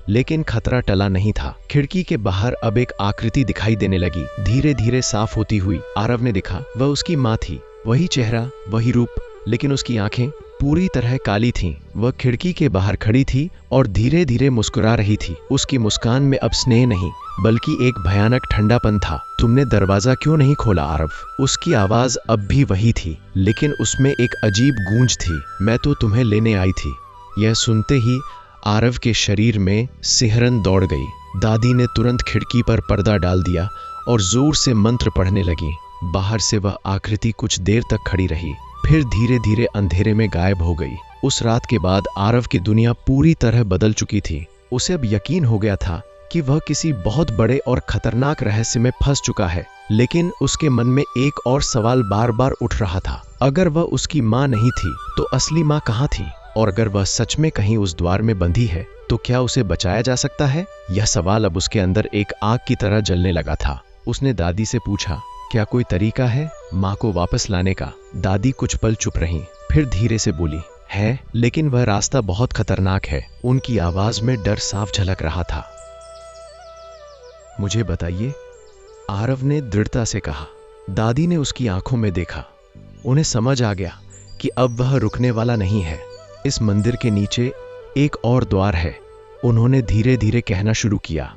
लेकिन खतरा टला नहीं था। खिड़की के बाहर अब एक आकृति दिखाई देने लगी, धीरे धीरे साफ होती हुई। आरव ने देखा, वह उसकी माँ थी। वही चेहरा, वही रूप, लेकिन उसकी आंखें पूरी तरह काली थीं। वह खिड़की के बाहर खड़ी थी और धीरे धीरे मुस्कुरा रही थी। उसकी मुस्कान में अब स्नेह नहीं, बल्कि एक भयानक ठंडापन था। तुमने दरवाजा क्यों नहीं खोला आरव? उसकी आवाज अब भी वही थी, लेकिन उसमें एक अजीब गूंज थी। मैं तो तुम्हें लेने आई थी। यह सुनते ही आरव के शरीर में सिहरन दौड़ गई। दादी ने तुरंत खिड़की पर पर्दा डाल दिया और जोर से मंत्र पढ़ने लगी। बाहर से वह आकृति कुछ देर तक खड़ी रही, फिर धीरे धीरे अंधेरे में गायब हो गई। उस रात के बाद आरव की दुनिया पूरी तरह बदल चुकी थी। उसे अब यकीन हो गया था कि वह किसी बहुत बड़े और खतरनाक रहस्य में फंस चुका है। लेकिन उसके मन में एक और सवाल बार बार उठ रहा था। अगर वह उसकी माँ नहीं थी, तो असली माँ कहाँ थी? और अगर वह सच में कहीं उस द्वार में बंधी है, तो क्या उसे बचाया जा सकता है? यह सवाल अब उसके अंदर एक आग की तरह जलने लगा था। उसने दादी से पूछा, क्या कोई तरीका है माँ को वापस लाने का? दादी कुछ पल चुप रहीं, फिर धीरे से बोली, है, लेकिन वह रास्ता बहुत खतरनाक है। उनकी आवाज में डर साफ झलक रहा था। मुझे बताइए, आरव ने दृढ़ता से कहा। दादी ने उसकी आंखों में देखा। उन्हें समझ आ गया कि अब वह रुकने वाला नहीं है। इस मंदिर के नीचे एक और द्वार है। उन्होंने धीरे धीरे कहना शुरू किया,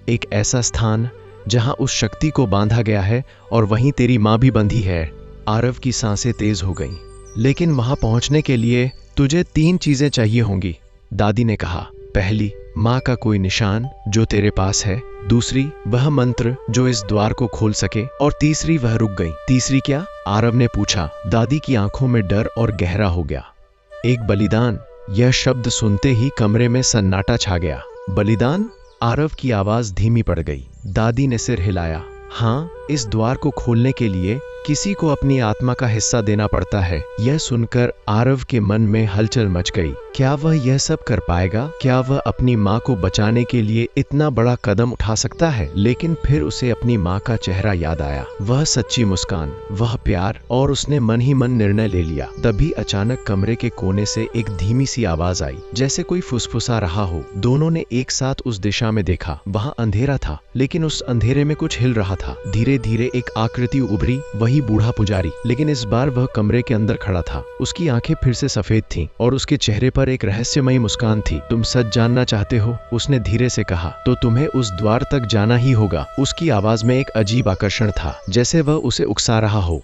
एक ऐसा स्थान जहां उस शक्ति को बांधा गया है और वहीं तेरी माँ भी बंधी है। आरव की सांसें तेज हो गईं। लेकिन वहां पहुंचने के लिए तुझे 3 चीजें चाहिए होंगी, दादी ने कहा। पहली, माँ का कोई निशान जो तेरे पास है। दूसरी, वह मंत्र जो इस द्वार को खोल सके। और तीसरी, वह रुक गई। तीसरी क्या? आरव ने पूछा। दादी की आंखों में डर और गहरा हो गया। एक बलिदान। यह शब्द सुनते ही कमरे में सन्नाटा छा गया। बलिदान? आरव की आवाज धीमी पड़ गई। दादी ने सिर हिलाया। हाँ, इस द्वार को खोलने के लिए किसी को अपनी आत्मा का हिस्सा देना पड़ता है। यह सुनकर आरव के मन में हलचल मच गई। क्या वह यह सब कर पाएगा? क्या वह अपनी माँ को बचाने के लिए इतना बड़ा कदम उठा सकता है? लेकिन फिर उसे अपनी माँ का चेहरा याद आया, वह सच्ची मुस्कान, वह प्यार, और उसने मन ही मन निर्णय ले लिया। तभी अचानक कमरे के कोने से एक धीमी सी आवाज आई, जैसे कोई फुसफुसा रहा हो। दोनों ने एक साथ उस दिशा में देखा। वहां अंधेरा था, लेकिन उस अंधेरे में कुछ हिल रहा था। धीरे धीरे एक आकृति उभरी, वही वही बूढ़ा पुजारी, लेकिन इस बार वह कमरे के अंदर खड़ा था। उसकी आंखें फिर से सफेद थीं और उसके चेहरे पर एक रहस्यमयी मुस्कान थी। तुम सच जानना चाहते हो? उसने धीरे से कहा। तो तुम्हें उस द्वार तक जाना ही होगा। उसकी आवाज में एक अजीब आकर्षण था, जैसे वह उसे उकसा रहा हो।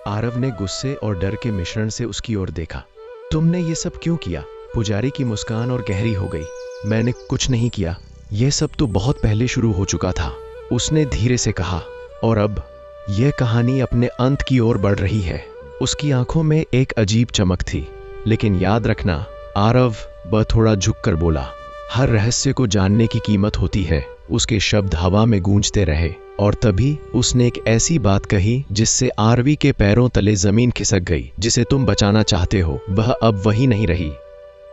आरव ने गुस्से और डर के मिश्रण से उसकी ओर देखा। तुमने ये सब क्यों किया? पुजारी की मुस्कान और गहरी हो गई। मैंने कुछ नहीं किया, यह सब तो बहुत पहले शुरू हो चुका था, उसने धीरे से कहा। और अब यह कहानी अपने अंत की ओर बढ़ रही है। उसकी आंखों में एक अजीब चमक थी। लेकिन याद रखना, आरव, वह थोड़ा झुककर बोला, हर रहस्य को जानने की कीमत होती है। उसके शब्द हवा में गूंजते रहे और तभी उसने एक ऐसी बात कही जिससे आरवी के पैरों तले जमीन खिसक गई। जिसे तुम बचाना चाहते हो वह अब वही नहीं रही।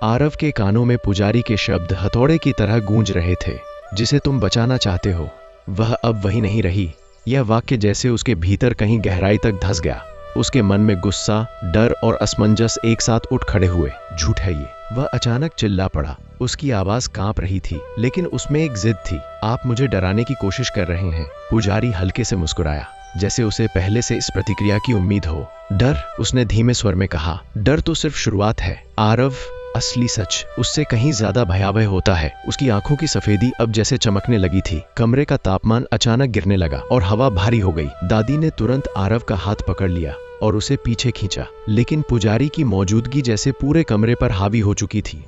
आरव के कानों में पुजारी के शब्द हथौड़े की तरह गूंज रहे थे। जिसे तुम बचाना चाहते हो वह अब वही नहीं रही। यह वाक्य जैसे उसके भीतर कहीं गहराई तक धंस गया। उसके मन में गुस्सा, डर और असमंजस एक साथ उठ खड़े हुए। झूठ है ये, वह अचानक चिल्ला पड़ा। उसकी आवाज कांप रही थी, लेकिन उसमें एक जिद थी। आप मुझे डराने की कोशिश कर रहे हैं। पुजारी हल्के से मुस्कुराया, जैसे उसे पहले से इस प्रतिक्रिया की उम्मीद हो। डर, उसने धीमे स्वर में कहा, डर तो सिर्फ शुरुआत है आरव। असली सच उससे कहीं ज्यादा भयावह होता है। उसकी आंखों की सफेदी अब जैसे चमकने लगी थी। कमरे का तापमान अचानक गिरने लगा और हवा भारी हो गई। दादी ने तुरंत आरव का हाथ पकड़ लिया और उसे पीछे खींचा, लेकिन पुजारी की मौजूदगी जैसे पूरे कमरे पर हावी हो चुकी थी।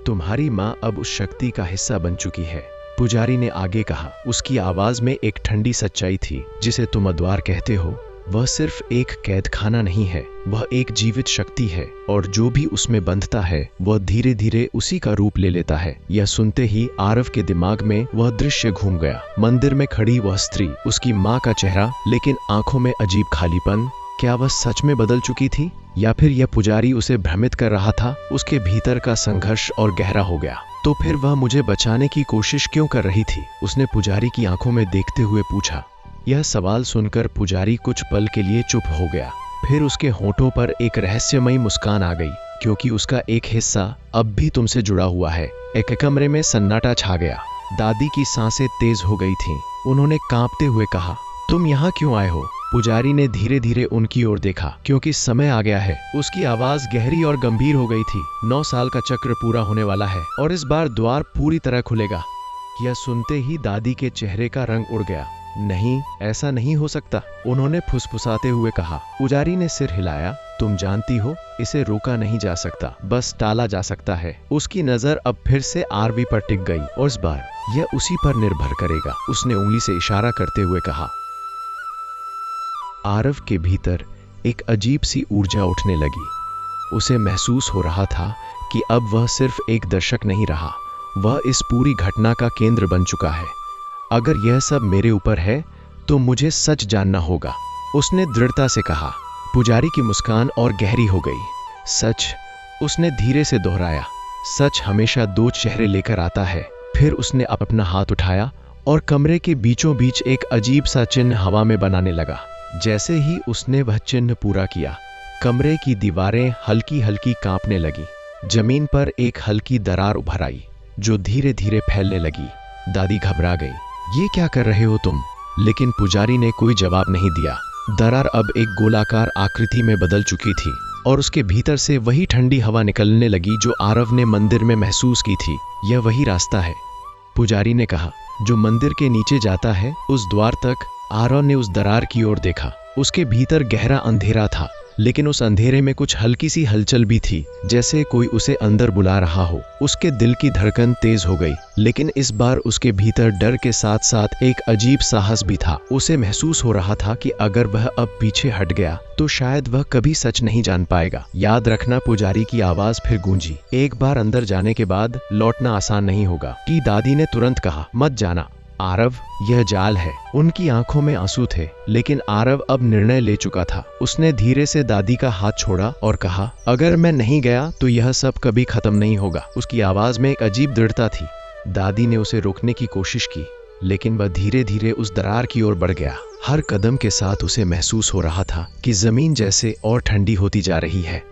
तुम्हारी माँ अब उस शक्ति का हिस्सा बन चुकी है, पुजारी ने आगे कहा। उसकी आवाज में एक ठंडी सच्चाई थी। जिसे तुम अद्वार कहते हो वह सिर्फ एक कैद खाना नहीं है, वह एक जीवित शक्ति है और जो भी उसमें बंधता है वह धीरे धीरे उसी का रूप ले लेता है। यह सुनते ही आरव के दिमाग में वह दृश्य घूम गया। मंदिर में खड़ी वह स्त्री, उसकी माँ का चेहरा, लेकिन आंखों में अजीब खालीपन। क्या वह सच में बदल चुकी थी या फिर यह पुजारी उसे भ्रमित कर रहा था? उसके भीतर का संघर्ष और गहरा हो गया। तो फिर वह मुझे बचाने की कोशिश क्यों कर रही थी? उसने पुजारी की आंखों में देखते हुए पूछा। यह सवाल सुनकर पुजारी कुछ पल के लिए चुप हो गया। फिर उसके होठों पर एक रहस्यमयी मुस्कान आ गई, क्योंकि उसका एक हिस्सा अब भी तुमसे जुड़ा हुआ है। एक कमरे में सन्नाटा छा गया। दादी की सांसें तेज हो गई थीं। उन्होंने कांपते हुए कहा, तुम यहाँ क्यों आए हो? पुजारी ने धीरे धीरे उनकी ओर देखा, क्योंकि समय आ गया है। उसकी आवाज गहरी और गंभीर हो गई थी। 9 साल का चक्र पूरा होने वाला है और इस बार द्वार पूरी तरह खुलेगा। यह सुनते ही दादी के चेहरे का रंग उड़ गया। नहीं, ऐसा नहीं हो सकता, उन्होंने फुसफुसाते हुए कहा। पुजारी ने सिर हिलाया। तुम जानती हो, इसे रोका नहीं जा सकता, बस टाला जा सकता है। उसकी नजर अब फिर से आरवी पर टिक गई और इस बार यह उसी पर निर्भर करेगा, उसने उंगली से इशारा करते हुए कहा। आरव के भीतर एक अजीब सी ऊर्जा उठने लगी। उसे महसूस हो रहा था कि अब वह सिर्फ एक दर्शक नहीं रहा, वह इस पूरी घटना का केंद्र बन चुका है। अगर यह सब मेरे ऊपर है तो मुझे सच जानना होगा, उसने दृढ़ता से कहा। पुजारी की मुस्कान और गहरी हो गई। सच, उसने धीरे से दोहराया। सच हमेशा 2 चेहरे लेकर आता है। फिर उसने अपना हाथ उठाया और कमरे के बीचों बीच एक अजीब सा चिन्ह हवा में बनाने लगा। जैसे ही उसने वह चिन्ह पूरा किया, कमरे की दीवारें हल्की हल्की कांपने लगी। जमीन पर एक हल्की दरार उभर आई जो धीरे धीरे फैलने लगी। दादी घबरा गई। ये क्या कर रहे हो तुम? लेकिन पुजारी ने कोई जवाब नहीं दिया। दरार अब एक गोलाकार आकृति में बदल चुकी थी और उसके भीतर से वही ठंडी हवा निकलने लगी जो आरव ने मंदिर में महसूस की थी। यह वही रास्ता है, पुजारी ने कहा, जो मंदिर के नीचे जाता है उस द्वार तक। आरव ने उस दरार की ओर देखा। उसके भीतर गहरा अंधेरा था, लेकिन उस अंधेरे में कुछ हल्की सी हलचल भी थी, जैसे कोई उसे अंदर बुला रहा हो। उसके दिल की धड़कन तेज हो गई, लेकिन इस बार उसके भीतर डर के साथ साथ एक अजीब साहस भी था। उसे महसूस हो रहा था कि अगर वह अब पीछे हट गया तो शायद वह कभी सच नहीं जान पाएगा। याद रखना, पुजारी की आवाज फिर गूंजी। एक बार अंदर जाने के बाद लौटना आसान नहीं होगा। कि दादी ने तुरंत कहा, मत जाना आरव, यह जाल है। उनकी आंखों में आंसू थे, लेकिन आरव अब निर्णय ले चुका था। उसने धीरे से दादी का हाथ छोड़ा और कहा, अगर मैं नहीं गया तो यह सब कभी खत्म नहीं होगा। उसकी आवाज में एक अजीब दृढ़ता थी। दादी ने उसे रोकने की कोशिश की, लेकिन वह धीरे धीरे उस दरार की ओर बढ़ गया। हर कदम के साथ उसे महसूस हो रहा था कि जमीन जैसे और ठंडी होती जा रही है।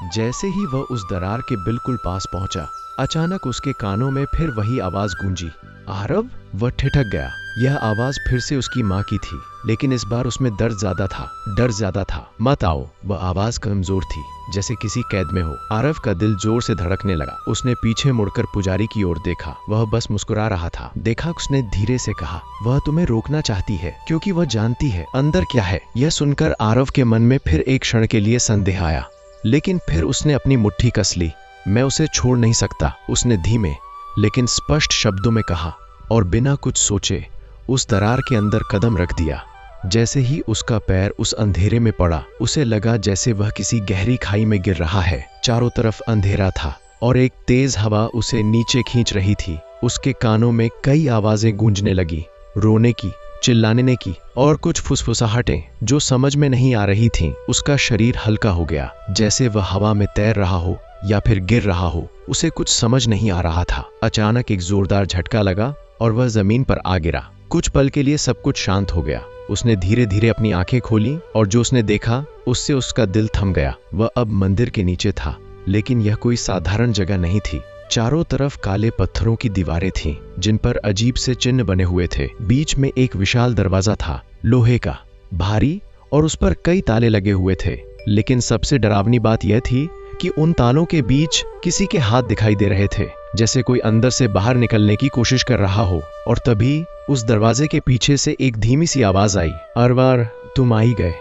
जैसे ही वह उस दरार के बिल्कुल पास पहुंचा, अचानक उसके कानों में फिर वही आवाज गूंजी, आरव। वह ठिठक गया। यह आवाज फिर से उसकी माँ की थी, लेकिन इस बार उसमें दर्द ज्यादा था, डर ज्यादा था। मत आओ। वह आवाज कमजोर थी, जैसे किसी कैद में हो। आरव का दिल जोर से धड़कने लगा। उसने पीछे मुड़कर पुजारी की ओर देखा। वह बस मुस्कुरा रहा था। देखा, उसने धीरे से कहा, वह तुम्हें रोकना चाहती है क्योंकि वह जानती है अंदर क्या है। यह सुनकर आरव के मन में फिर एक क्षण के लिए संदेह आया, लेकिन फिर उसने अपनी मुट्ठी कस ली। मैं उसे छोड़ नहीं सकता, उसने धीमे लेकिन स्पष्ट शब्दों में कहा, और बिना कुछ सोचे उस दरार के अंदर कदम रख दिया। जैसे ही उसका पैर उस अंधेरे में पड़ा, उसे लगा जैसे वह किसी गहरी खाई में गिर रहा है। चारों तरफ अंधेरा था और एक तेज हवा उसे नीचे खींच रही थी। उसके कानों में कई आवाजें गूंजने लगी, रोने की, चिल्लाने की और कुछ फुसफुसाहटें जो समझ में नहीं आ रही थीं। उसका शरीर हल्का हो गया, जैसे वह हवा में तैर रहा हो या फिर गिर रहा हो। उसे कुछ समझ नहीं आ रहा था। अचानक एक जोरदार झटका लगा और वह जमीन पर आ गिरा। कुछ पल के लिए सब कुछ शांत हो गया। उसने धीरे धीरे अपनी आंखें खोली और जो उसने देखा उससे उसका दिल थम गया। वह अब मंदिर के नीचे था, लेकिन यह कोई साधारण जगह नहीं थी। चारों तरफ काले पत्थरों की दीवारें थीं, जिन पर अजीब से चिन्ह बने हुए थे। बीच में एक विशाल दरवाजा था, लोहे का, भारी, और उस पर कई ताले लगे हुए थे। लेकिन सबसे डरावनी बात यह थी कि उन तालों के बीच किसी के हाथ दिखाई दे रहे थे, जैसे कोई अंदर से बाहर निकलने की कोशिश कर रहा हो। और तभी उस दरवाजे के पीछे से एक धीमी सी आवाज आई, अरवार, तुम आ ही गए।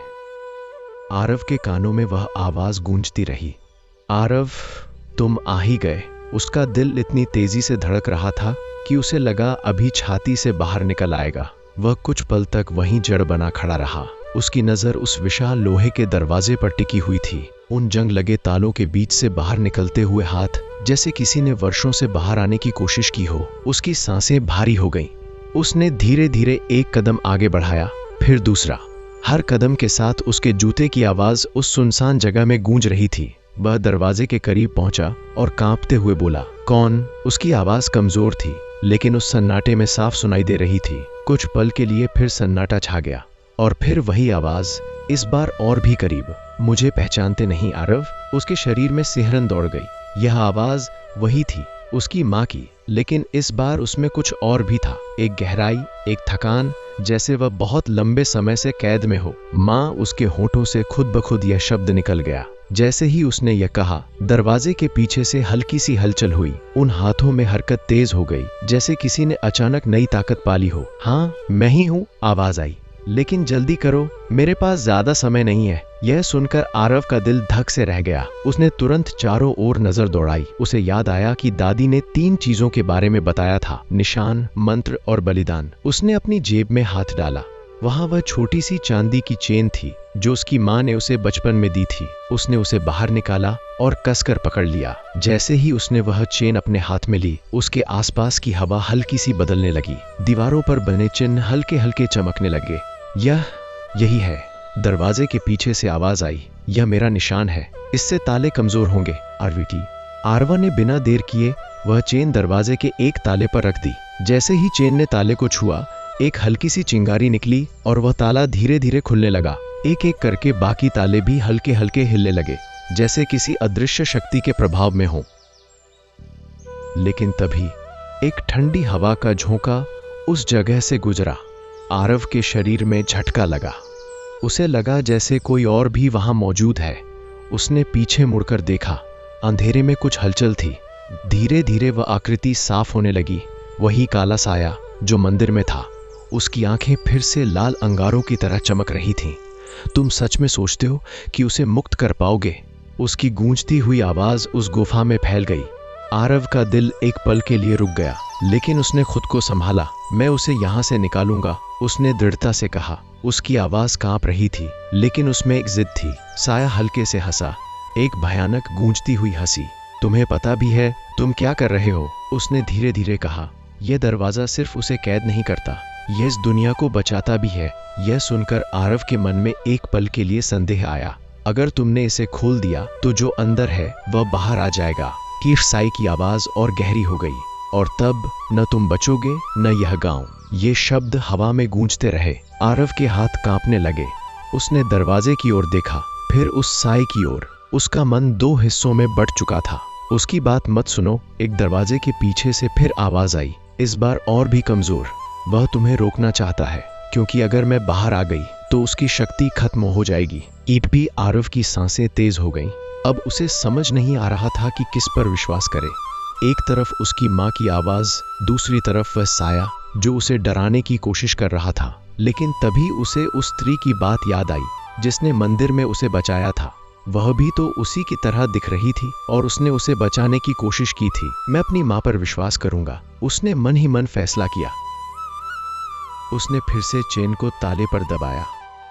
आरव के कानों में वह आवाज गूंजती रही, आरव, तुम आ ही गए। उसका दिल इतनी तेजी से धड़क रहा था कि उसे लगा अभी छाती से बाहर निकल आएगा। वह कुछ पल तक वहीं जड़ बना खड़ा रहा। उसकी नजर उस विशाल लोहे के दरवाजे पर टिकी हुई थी। उन जंग लगे तालों के बीच से बाहर निकलते हुए हाथ, जैसे किसी ने वर्षों से बाहर आने की कोशिश की हो। उसकी सांसें भारी हो गईं। उसने धीरे धीरे एक कदम आगे बढ़ाया, फिर दूसरा। हर कदम के साथ उसके जूते की आवाज उस सुनसान जगह में गूंज रही थी। वह दरवाजे के करीब पहुंचा और कांपते हुए बोला, कौन? उसकी आवाज कमजोर थी, लेकिन उस सन्नाटे में साफ सुनाई दे रही थी। कुछ पल के लिए फिर सन्नाटा छा गया और फिर वही आवाज, इस बार और भी करीब, मुझे पहचानते नहीं आरव? उसके शरीर में सिहरन दौड़ गई। यह आवाज वही थी, उसकी माँ की, लेकिन इस बार उसमें कुछ और भी था। एक गहराई, एक थकान, जैसे वह बहुत लंबे समय से कैद में हो। माँ, उसके होठों से खुद ब खुद यह शब्द निकल गया। जैसे ही उसने यह कहा, दरवाजे के पीछे से हल्की सी हलचल हुई। उन हाथों में हरकत तेज हो गई, जैसे किसी ने अचानक नई ताकत पाली हो। हाँ, मैं ही हूँ, आवाज आई, लेकिन जल्दी करो, मेरे पास ज्यादा समय नहीं है। यह सुनकर आरव का दिल धक से रह गया। उसने तुरंत चारों ओर नजर दौड़ाई। उसे याद आया कि दादी ने 3 चीजों के बारे में बताया था, निशान, मंत्र और बलिदान। उसने अपनी जेब में हाथ डाला। वहां वह छोटी सी चांदी की चेन थी जो उसकी माँ ने उसे बचपन में दी थी। उसने उसे बाहर निकाला और कसकर पकड़ लिया। जैसे ही उसने वह चेन अपने हाथ में ली, उसके आसपास की हवा हल्की सी बदलने लगी। दीवारों पर बने चिन्ह हल्के हल्के चमकने लगे। यही है। दरवाजे के पीछे से आवाज आई, यह मेरा निशान है, इससे ताले कमजोर होंगे। आरवीटी। आरवा ने बिना देर किए वह चेन दरवाजे के एक ताले पर रख दी। जैसे ही चेन ने ताले को छुआ, एक हल्की सी चिंगारी निकली और वह ताला धीरे धीरे खुलने लगा। एक एक करके बाकी ताले भी हल्के हल्के हिलने लगे, जैसे किसी अदृश्य शक्ति के प्रभाव में हो। लेकिन तभी एक ठंडी हवा का झोंका उस जगह से गुजरा। आरव के शरीर में झटका लगा। उसे लगा जैसे कोई और भी वहां मौजूद है। उसने पीछे मुड़कर देखा। अंधेरे में कुछ हलचल थी। धीरे धीरे वह आकृति साफ होने लगी, वही काला साया जो मंदिर में था। उसकी आंखें फिर से लाल अंगारों की तरह चमक रही थीं। तुम सच में सोचते हो कि उसे मुक्त कर पाओगे? उसकी गूंजती हुई आवाज उस गुफा में फैल गई। आरव का दिल एक पल के लिए रुक गया, लेकिन उसने खुद को संभाला। मैं उसे यहां से निकालूंगा, उसने दृढ़ता से कहा। उसकी आवाज कांप रही थी, लेकिन उसमें एक जिद थी। साया हल्के से हंसा, एक भयानक गूंजती हुई हंसी। तुम्हें पता भी है तुम क्या कर रहे हो? उसने धीरे धीरे कहा। यह दरवाजा सिर्फ उसे कैद नहीं करता, यह इस दुनिया को बचाता भी है। यह सुनकर आरव के मन में एक पल के लिए संदेह आया। अगर तुमने इसे खोल दिया तो जो अंदर है वह बाहर आ जाएगा। कीफ साई की आवाज और गहरी हो गई, और तब न तुम बचोगे न यह गांव। ये शब्द हवा में गूंजते रहे। आरव के हाथ कांपने लगे। उसने दरवाजे की ओर देखा, फिर उस साई की ओर। उसका मन 2 हिस्सों में बंट चुका था। उसकी बात मत सुनो। एक दरवाजे के पीछे से फिर आवाज आई, इस बार और भी कमजोर। वह तुम्हें रोकना चाहता है, क्योंकि अगर मैं बाहर आ गई तो उसकी शक्ति खत्म हो जाएगी। ईपी आरव की सांसें तेज हो गईं। अब उसे समझ नहीं आ रहा था कि किस पर विश्वास करे। एक तरफ उसकी माँ की आवाज, दूसरी तरफ वह साया जो उसे डराने की कोशिश कर रहा था। लेकिन तभी उसे उस स्त्री की बात याद आई जिसने मंदिर में उसे बचाया था। वह भी तो उसी की तरह दिख रही थी और उसने उसे बचाने की कोशिश की थी। मैं अपनी माँ पर विश्वास करूंगा, उसने मन ही मन फैसला किया। उसने फिर से चेन को ताले पर दबाया।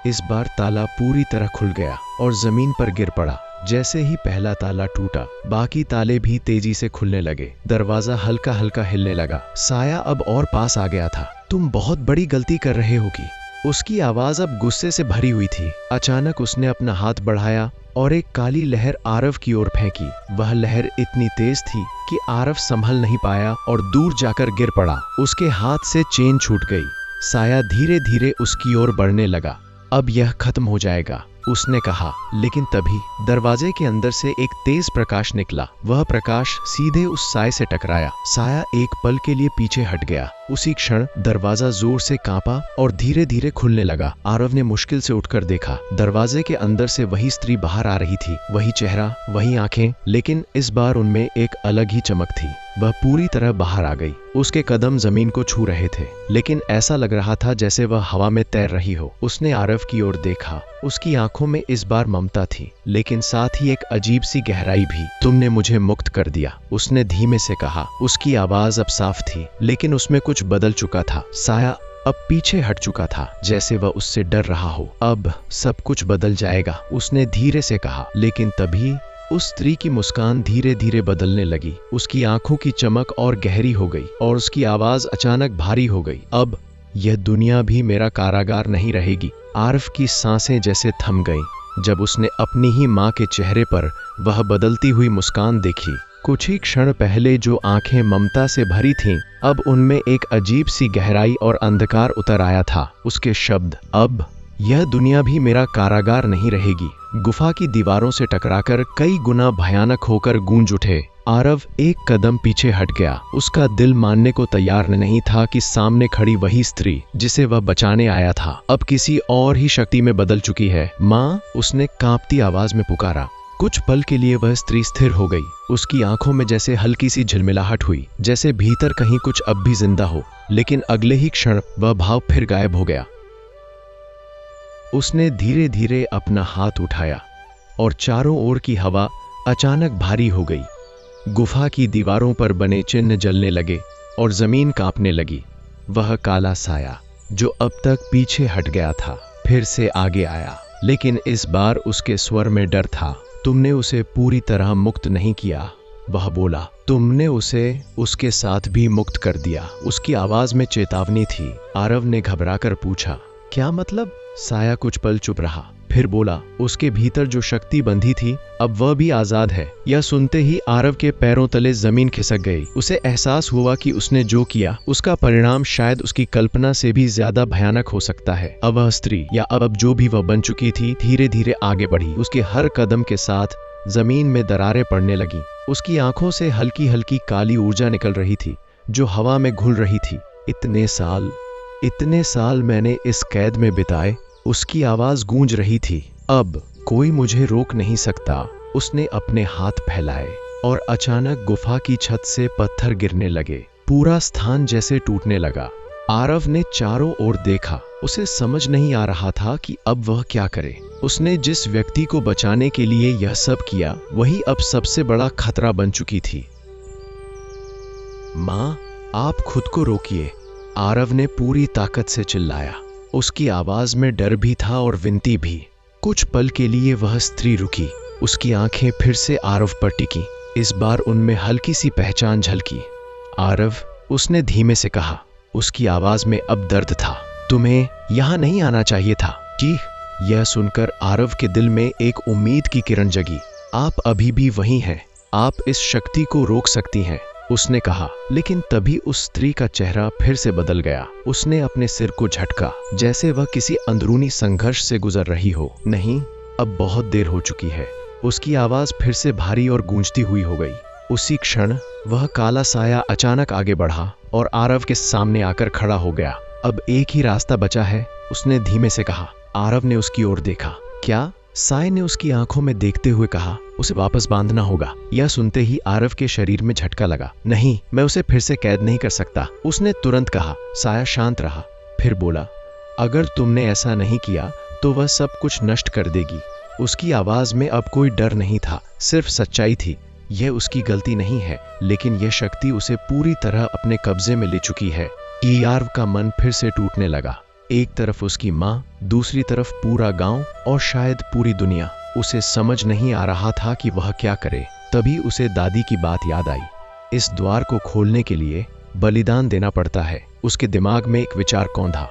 इस बार ताला पूरी तरह खुल गया और जमीन पर गिर पड़ा। जैसे ही पहला ताला टूटा, बाकी ताले भी तेजी से खुलने लगे। दरवाजा हल्का हल्का हिलने लगा। साया अब और पास आ गया था। तुम बहुत बड़ी गलती कर रहे होगी। उसकी आवाज अब गुस्से से भरी हुई थी। अचानक उसने अपना हाथ बढ़ाया और एक काली लहर आरव की ओर फेंकी। वह लहर इतनी तेज थी कि आरव संभल नहीं पाया और दूर जाकर गिर पड़ा। उसके हाथ से चेन छूट गई। साया धीरे धीरे उसकी ओर बढ़ने लगा। अब यह खत्म हो जाएगा, उसने कहा। लेकिन तभी दरवाजे के अंदर से एक तेज प्रकाश निकला। वह प्रकाश सीधे उस साय से टकराया। साया एक पल के लिए पीछे हट गया। उसी क्षण दरवाजा जोर से कांपा और धीरे धीरे खुलने लगा। आरव ने मुश्किल से उठकर देखा। दरवाजे के अंदर से वही स्त्री बाहर आ रही थी। वही चेहरा, वही आंखें, लेकिन इस बार उनमें एक अलग ही चमक थी। वह पूरी तरह बाहर आ गई। उसके कदम जमीन को छू रहे थे, लेकिन ऐसा लग रहा था जैसे वह हवा में तैर रही हो। उसने आरव की ओर देखा। उसकी आंखों में इस बार ममता थी, लेकिन साथ ही एक अजीब सी गहराई भी। तुमने मुझे मुक्त कर दिया, उसने धीमे से कहा। उसकी आवाज अब साफ थी, लेकिन उसमें कुछ बदल चुका था। साया अब पीछे हट चुका था, जैसे वह उससे डर रहा हो। अब सब कुछ बदल जाएगा, उसने धीरे से कहा। लेकिन तभी उस स्त्री की मुस्कान धीरे धीरे बदलने लगी। उसकी आंखों की चमक और गहरी हो गई और उसकी आवाज अचानक भारी हो गई। अब यह दुनिया भी मेरा कारागार नहीं रहेगी। आरव की सांसें जैसे थम गईं जब उसने अपनी ही माँ के चेहरे पर वह बदलती हुई मुस्कान देखी। कुछ ही क्षण पहले जो आंखें ममता से भरी थीं, अब उनमें एक अजीब सी गहराई और अंधकार उतर आया था। उसके शब्द, अब यह दुनिया भी मेरा कारागार नहीं रहेगी, गुफा की दीवारों से टकराकर कई गुना भयानक होकर गूंज उठे। आरव एक कदम पीछे हट गया। उसका दिल मानने को तैयार नहीं था कि सामने खड़ी वही स्त्री जिसे वह बचाने आया था, अब किसी और ही शक्ति में बदल चुकी है। माँ, उसने कांपती आवाज में पुकारा। कुछ पल के लिए वह स्त्री स्थिर हो गई। उसकी आंखों में जैसे हल्की सी झिलमिलाहट हुई, जैसे भीतर कहीं कुछ अब भी जिंदा हो। लेकिन अगले ही क्षण वह भाव फिर गायब हो गया। उसने धीरे धीरे अपना हाथ उठाया और चारों ओर की हवा अचानक भारी हो गई। गुफा की दीवारों पर बने चिन्ह जलने लगे और जमीन कांपने लगी। वह काला साया जो अब तक पीछे हट गया था, फिर से आगे आया, लेकिन इस बार उसके स्वर में डर था। तुमने उसे पूरी तरह मुक्त नहीं किया, वह बोला। तुमने उसे उसके साथ भी मुक्त कर दिया। उसकी आवाज में चेतावनी थी। आरव ने घबराकर पूछा, क्या मतलब? साया कुछ पल चुप रहा, फिर बोला, उसके भीतर जो शक्ति बंधी थी, अब वह भी आजाद है। यह सुनते ही आरव के पैरों तले जमीन खिसक गई। उसे एहसास हुआ कि उसने जो किया उसका परिणाम शायद उसकी कल्पना से भी ज्यादा भयानक हो सकता है। अब वह स्त्री, या अब जो भी वह बन चुकी थी, धीरे धीरे आगे बढ़ी। उसके हर कदम के साथ जमीन में दरारें पड़ने लगी। उसकी आंखों से हल्की हल्की काली ऊर्जा निकल रही थी जो हवा में घुल रही थी। इतने साल मैंने इस कैद में बिताए, उसकी आवाज गूंज रही थी। अब कोई मुझे रोक नहीं सकता। उसने अपने हाथ फैलाए और अचानक गुफा की छत से पत्थर गिरने लगे। पूरा स्थान जैसे टूटने लगा। आरव ने चारों ओर देखा। उसे समझ नहीं आ रहा था कि अब वह क्या करे। उसने जिस व्यक्ति को बचाने के लिए यह सब किया, वही अब सबसे बड़ा खतरा बन चुकी थी। माँ, आप खुद को रोकिए, आरव ने पूरी ताकत से चिल्लाया। उसकी आवाज में डर भी था और विनती भी। कुछ पल के लिए वह स्त्री रुकी। उसकी आंखें फिर से आरव पर टिकी। इस बार उनमें हल्की सी पहचान झलकी। आरव, उसने धीमे से कहा। उसकी आवाज में अब दर्द था। तुम्हें यहां नहीं आना चाहिए था। जी। यह सुनकर आरव के दिल में एक उम्मीद की किरण जगी। आप अभी भी वही हैं। आप इस शक्ति को रोक सकती हैं, उसने कहा। लेकिन तभी उस स्त्री का चेहरा फिर से बदल गया। उसने अपने सिर को झटका, जैसे वह किसी अंदरूनी संघर्ष से गुजर रही हो। नहीं, अब बहुत देर हो चुकी है। उसकी आवाज फिर से भारी और गूंजती हुई हो गई। उसी क्षण वह काला साया अचानक आगे बढ़ा और आरव के सामने आकर खड़ा हो गया। अब एक ही रास्ता बचा है, उसने धीमे से कहा। आरव ने उसकी ओर देखा। क्या? साय ने उसकी आंखों में देखते हुए कहा। उसे वापस बांधना होगा। यह सुनते ही आरव के शरीर में झटका लगा। नहीं, मैं उसे फिर से कैद नहीं कर सकता, उसने तुरंत कहा। साया शांत रहा, फिर बोला, अगर तुमने ऐसा नहीं किया तो वह सब कुछ नष्ट कर देगी। उसकी आवाज में अब कोई डर नहीं था, सिर्फ सच्चाई थी। यह उसकी गलती नहीं है, लेकिन यह शक्ति उसे पूरी तरह अपने कब्जे में ले चुकी है। आरव का मन फिर से टूटने लगा। एक तरफ उसकी माँ, दूसरी तरफ पूरा गांव और शायद पूरी दुनिया। उसे समझ नहीं आ रहा था कि वह क्या करे। तभी उसे दादी की बात याद आई। इस द्वार को खोलने के लिए बलिदान देना पड़ता है। उसके दिमाग में एक विचार कौंधा।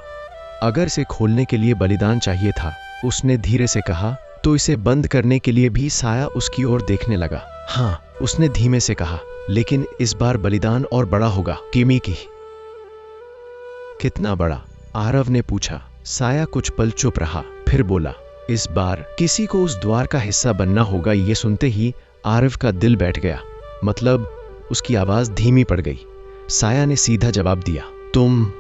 अगर इसे खोलने के लिए बलिदान चाहिए था, उसने धीरे से कहा, तो इसे बंद करने के लिए भी। साया उसकी ओर देखने लगा। हाँ, उसने धीमे से कहा, लेकिन इस बार बलिदान और बड़ा होगा। किमी की। कितना बड़ा? आरव ने पूछा। साया कुछ पल चुप रहा, फिर बोला, इस बार किसी को उस द्वार का हिस्सा बनना होगा। ये सुनते ही आरव का दिल बैठ गया। मतलब उसकी आवाज धीमी पड़ गई। साया ने सीधा जवाब दिया, तुम।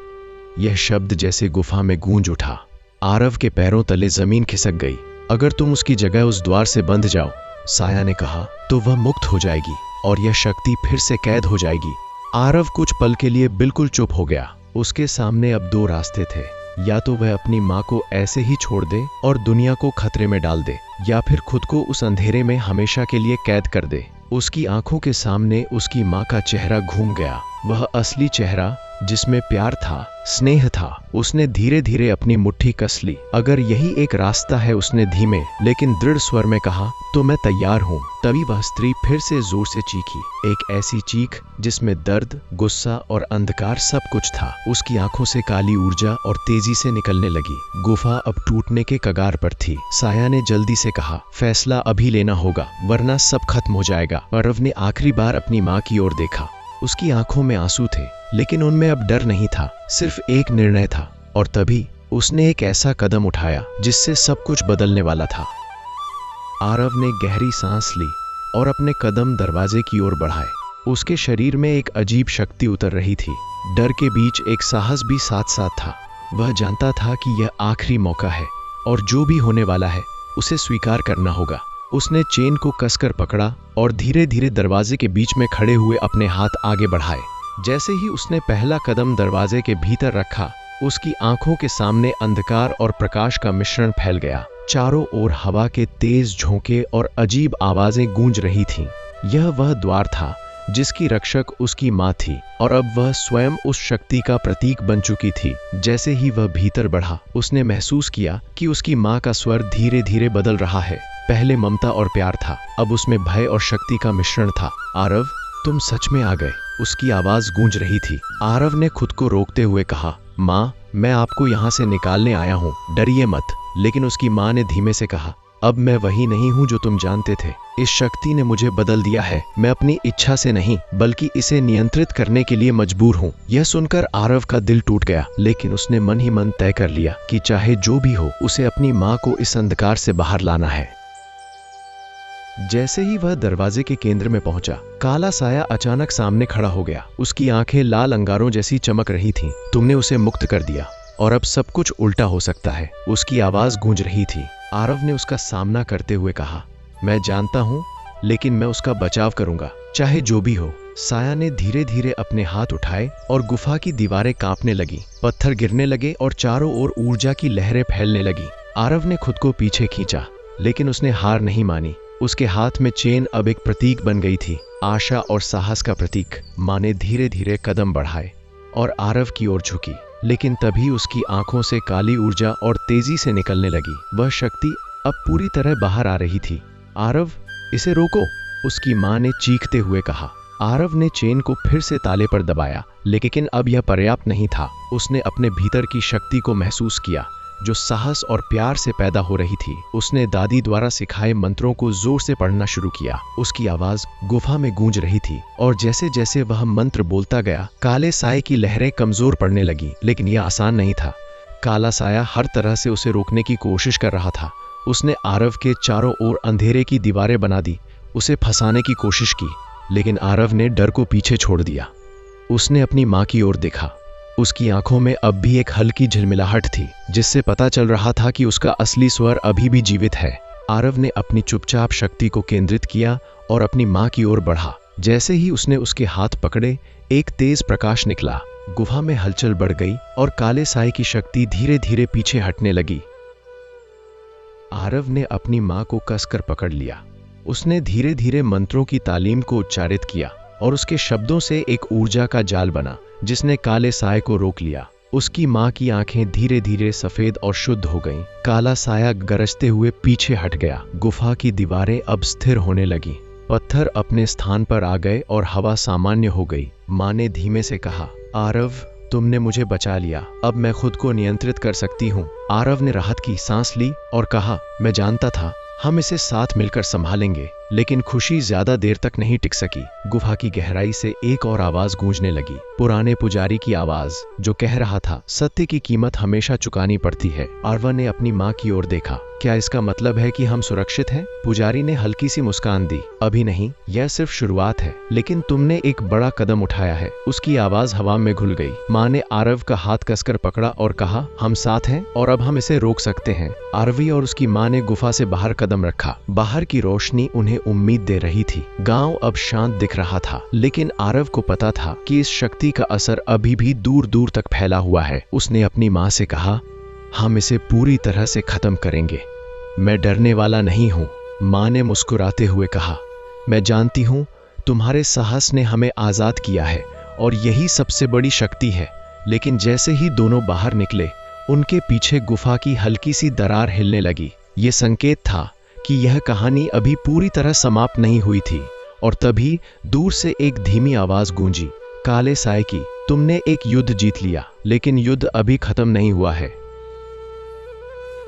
यह शब्द जैसे गुफा में गूंज उठा। आरव के पैरों तले जमीन खिसक गई। अगर तुम उसकी जगह उस द्वार से बंध जाओ, साया ने कहा, तो वह मुक्त हो जाएगी और यह शक्ति फिर से कैद हो जाएगी। आरव कुछ पल के लिए बिल्कुल चुप हो गया। उसके सामने अब दो रास्ते थे। या तो वह अपनी माँ को ऐसे ही छोड़ दे और दुनिया को खतरे में डाल दे, या फिर खुद को उस अंधेरे में हमेशा के लिए कैद कर दे। उसकी आंखों के सामने उसकी माँ का चेहरा घूम गया। वह असली चेहरा जिसमें प्यार था, स्नेह था। उसने धीरे धीरे अपनी मुट्ठी कस ली। अगर यही एक रास्ता है, उसने धीमे लेकिन दृढ़ स्वर में कहा, तो मैं तैयार हूँ। तभी वह स्त्री फिर से जोर से चीखी। एक ऐसी चीख जिसमें दर्द, गुस्सा और अंधकार सब कुछ था। उसकी आंखों से काली ऊर्जा और तेजी से निकलने लगी। गुफा अब टूटने के कगार पर थी। साया ने जल्दी से कहा, फैसला अभी लेना होगा, वरना सब खत्म हो जाएगा। आरव ने आखिरी बार अपनी माँ की ओर देखा। उसकी आंखों में आंसू थे, लेकिन उनमें अब डर नहीं था, सिर्फ एक निर्णय था। और तभी उसने एक ऐसा कदम उठाया जिससे सब कुछ बदलने वाला था। आरव ने गहरी सांस ली और अपने कदम दरवाजे की ओर बढ़ाए। उसके शरीर में एक अजीब शक्ति उतर रही थी। डर के बीच एक साहस भी साथ साथ था। वह जानता था कि यह आखिरी मौका है और जो भी होने वाला है उसे स्वीकार करना होगा। उसने चेन को कसकर पकड़ा और धीरे धीरे दरवाजे के बीच में खड़े हुए अपने हाथ आगे बढ़ाए। जैसे ही उसने पहला कदम दरवाजे के भीतर रखा, उसकी आंखों के सामने अंधकार और प्रकाश का मिश्रण फैल गया। चारों ओर हवा के तेज झोंके और अजीब आवाजें गूंज रही थीं। यह वह द्वार था जिसकी रक्षक उसकी माँ थी, और अब वह स्वयं उस शक्ति का प्रतीक बन चुकी थी। जैसे ही वह भीतर बढ़ा, उसने महसूस किया कि उसकी माँ का स्वर धीरे धीरे बदल रहा है। पहले ममता और प्यार था, अब उसमें भय और शक्ति का मिश्रण था। आरव, तुम सच में आ गए, उसकी आवाज गूंज रही थी। आरव ने खुद को रोकते हुए कहा, माँ, मैं आपको यहाँ से निकालने आया हूँ, डरिए मत। लेकिन उसकी माँ ने धीमे से कहा, अब मैं वही नहीं हूँ जो तुम जानते थे। इस शक्ति ने मुझे बदल दिया है। मैं अपनी इच्छा से नहीं, बल्कि इसे नियंत्रित करने के लिए मजबूर हूँ। यह सुनकर आरव का दिल टूट गया, लेकिन उसने मन ही मन तय कर लिया कि चाहे जो भी हो, उसे अपनी माँ को इस अंधकार से बाहर लाना है। जैसे ही वह दरवाजे के केंद्र में पहुंचा, काला साया अचानक सामने खड़ा हो गया। उसकी आंखें लाल अंगारों जैसी चमक रही थीं। तुमने उसे मुक्त कर दिया और अब सब कुछ उल्टा हो सकता है, उसकी आवाज गूंज रही थी। आरव ने उसका सामना करते हुए कहा, मैं जानता हूँ, लेकिन मैं उसका बचाव करूंगा, चाहे जो भी हो। साया ने धीरे धीरे अपने हाथ उठाए और गुफा की दीवारें कांपने लगी, पत्थर गिरने लगे और चारों ओर ऊर्जा की लहरें फैलने लगी। आरव ने खुद को पीछे खींचा, लेकिन उसने हार नहीं मानी। उसके हाथ में चेन अब एक प्रतीक बन गई थी, आशा और साहस का प्रतीक। माँ ने धीरे धीरे कदम बढ़ाए और आरव की ओर झुकी, लेकिन तभी उसकी आंखों से काली ऊर्जा और तेजी से निकलने लगी। वह शक्ति अब पूरी तरह बाहर आ रही थी। आरव, इसे रोको, उसकी माँ ने चीखते हुए कहा। आरव ने चेन को फिर से ताले पर दबाया, लेकिन अब यह पर्याप्त नहीं था। उसने अपने भीतर की शक्ति को महसूस किया, जो साहस और प्यार से पैदा हो रही थी। उसने दादी द्वारा सिखाए मंत्रों को जोर से पढ़ना शुरू किया। उसकी आवाज गुफा में गूंज रही थी, और जैसे जैसे वह मंत्र बोलता गया, काले साये की लहरें कमजोर पड़ने लगी। लेकिन यह आसान नहीं था। काला साया हर तरह से उसे रोकने की कोशिश कर रहा था। उसने आरव के चारों ओर अंधेरे की दीवारें बना दी, उसे फंसाने की कोशिश की, लेकिन आरव ने डर को पीछे छोड़ दिया। उसने अपनी माँ की ओर देखा। उसकी आंखों में अब भी एक हल्की झिलमिलाहट थी, जिससे पता चल रहा था कि उसका असली स्वर अभी भी जीवित है। आरव ने अपनी चुपचाप शक्ति को केंद्रित किया और अपनी माँ की ओर बढ़ा। जैसे ही उसने उसके हाथ पकड़े, एक तेज प्रकाश निकला। गुफा में हलचल बढ़ गई और काले साए की शक्ति धीरे धीरे पीछे हटने लगी। आरव ने अपनी माँ को कसकर पकड़ लिया। उसने धीरे धीरे मंत्रों की तालीम को उच्चारित किया और उसके शब्दों से एक ऊर्जा का जाल बना, जिसने काले साए को रोक लिया। उसकी माँ की आंखें धीरे धीरे सफेद और शुद्ध हो गईं। काला साया गरजते हुए पीछे हट गया। गुफा की दीवारें अब स्थिर होने लगीं। पत्थर अपने स्थान पर आ गए और हवा सामान्य हो गई। माँ ने धीमे से कहा, आरव, तुमने मुझे बचा लिया। अब मैं खुद को नियंत्रित कर सकती हूँ। आरव ने राहत की सांस ली और कहा, मैं जानता था हम इसे साथ मिलकर संभालेंगे। लेकिन खुशी ज्यादा देर तक नहीं टिक सकी। गुफा की गहराई से एक और आवाज गूंजने लगी, पुराने पुजारी की आवाज, जो कह रहा था, सत्य की कीमत हमेशा चुकानी पड़ती है। आरव ने अपनी माँ की ओर देखा। क्या इसका मतलब है कि हम सुरक्षित हैं? पुजारी ने हल्की सी मुस्कान दी। अभी नहीं, यह सिर्फ शुरुआत है, लेकिन तुमने एक बड़ा कदम उठाया है। उसकी आवाज हवा में घुल गई। माँ ने आरव का हाथ कसकर पकड़ा और कहा, हम साथ हैं और अब हम इसे रोक सकते हैं। आरवी और उसकी माँ ने गुफा से बाहर कदम रखा। बाहर की रोशनी उन्हें उम्मीद दे रही थी। गांव अब शांत दिख रहा था, लेकिन आरव को पता था कि इस शक्ति का असर अभी भी दूर दूर तक फैला हुआ है। उसने अपनी माँ से कहा, हम इसे पूरी तरह से खत्म करेंगे। मैं डरने वाला नहीं हूँ। माँ ने मुस्कुराते हुए कहा, मैं जानती हूँ तुम्हारे साहस ने हमें आजाद किया है और यही सबसे बड़ी शक्ति है। लेकिन जैसे ही दोनों बाहर निकले, उनके पीछे गुफा की हल्की सी दरार हिलने लगी। ये संकेत था कि यह कहानी अभी पूरी तरह समाप्त नहीं हुई थी। और तभी दूर से एक धीमी आवाज गूंजी, काले साए की, तुमने एक युद्ध जीत लिया, लेकिन युद्ध अभी खत्म नहीं हुआ है।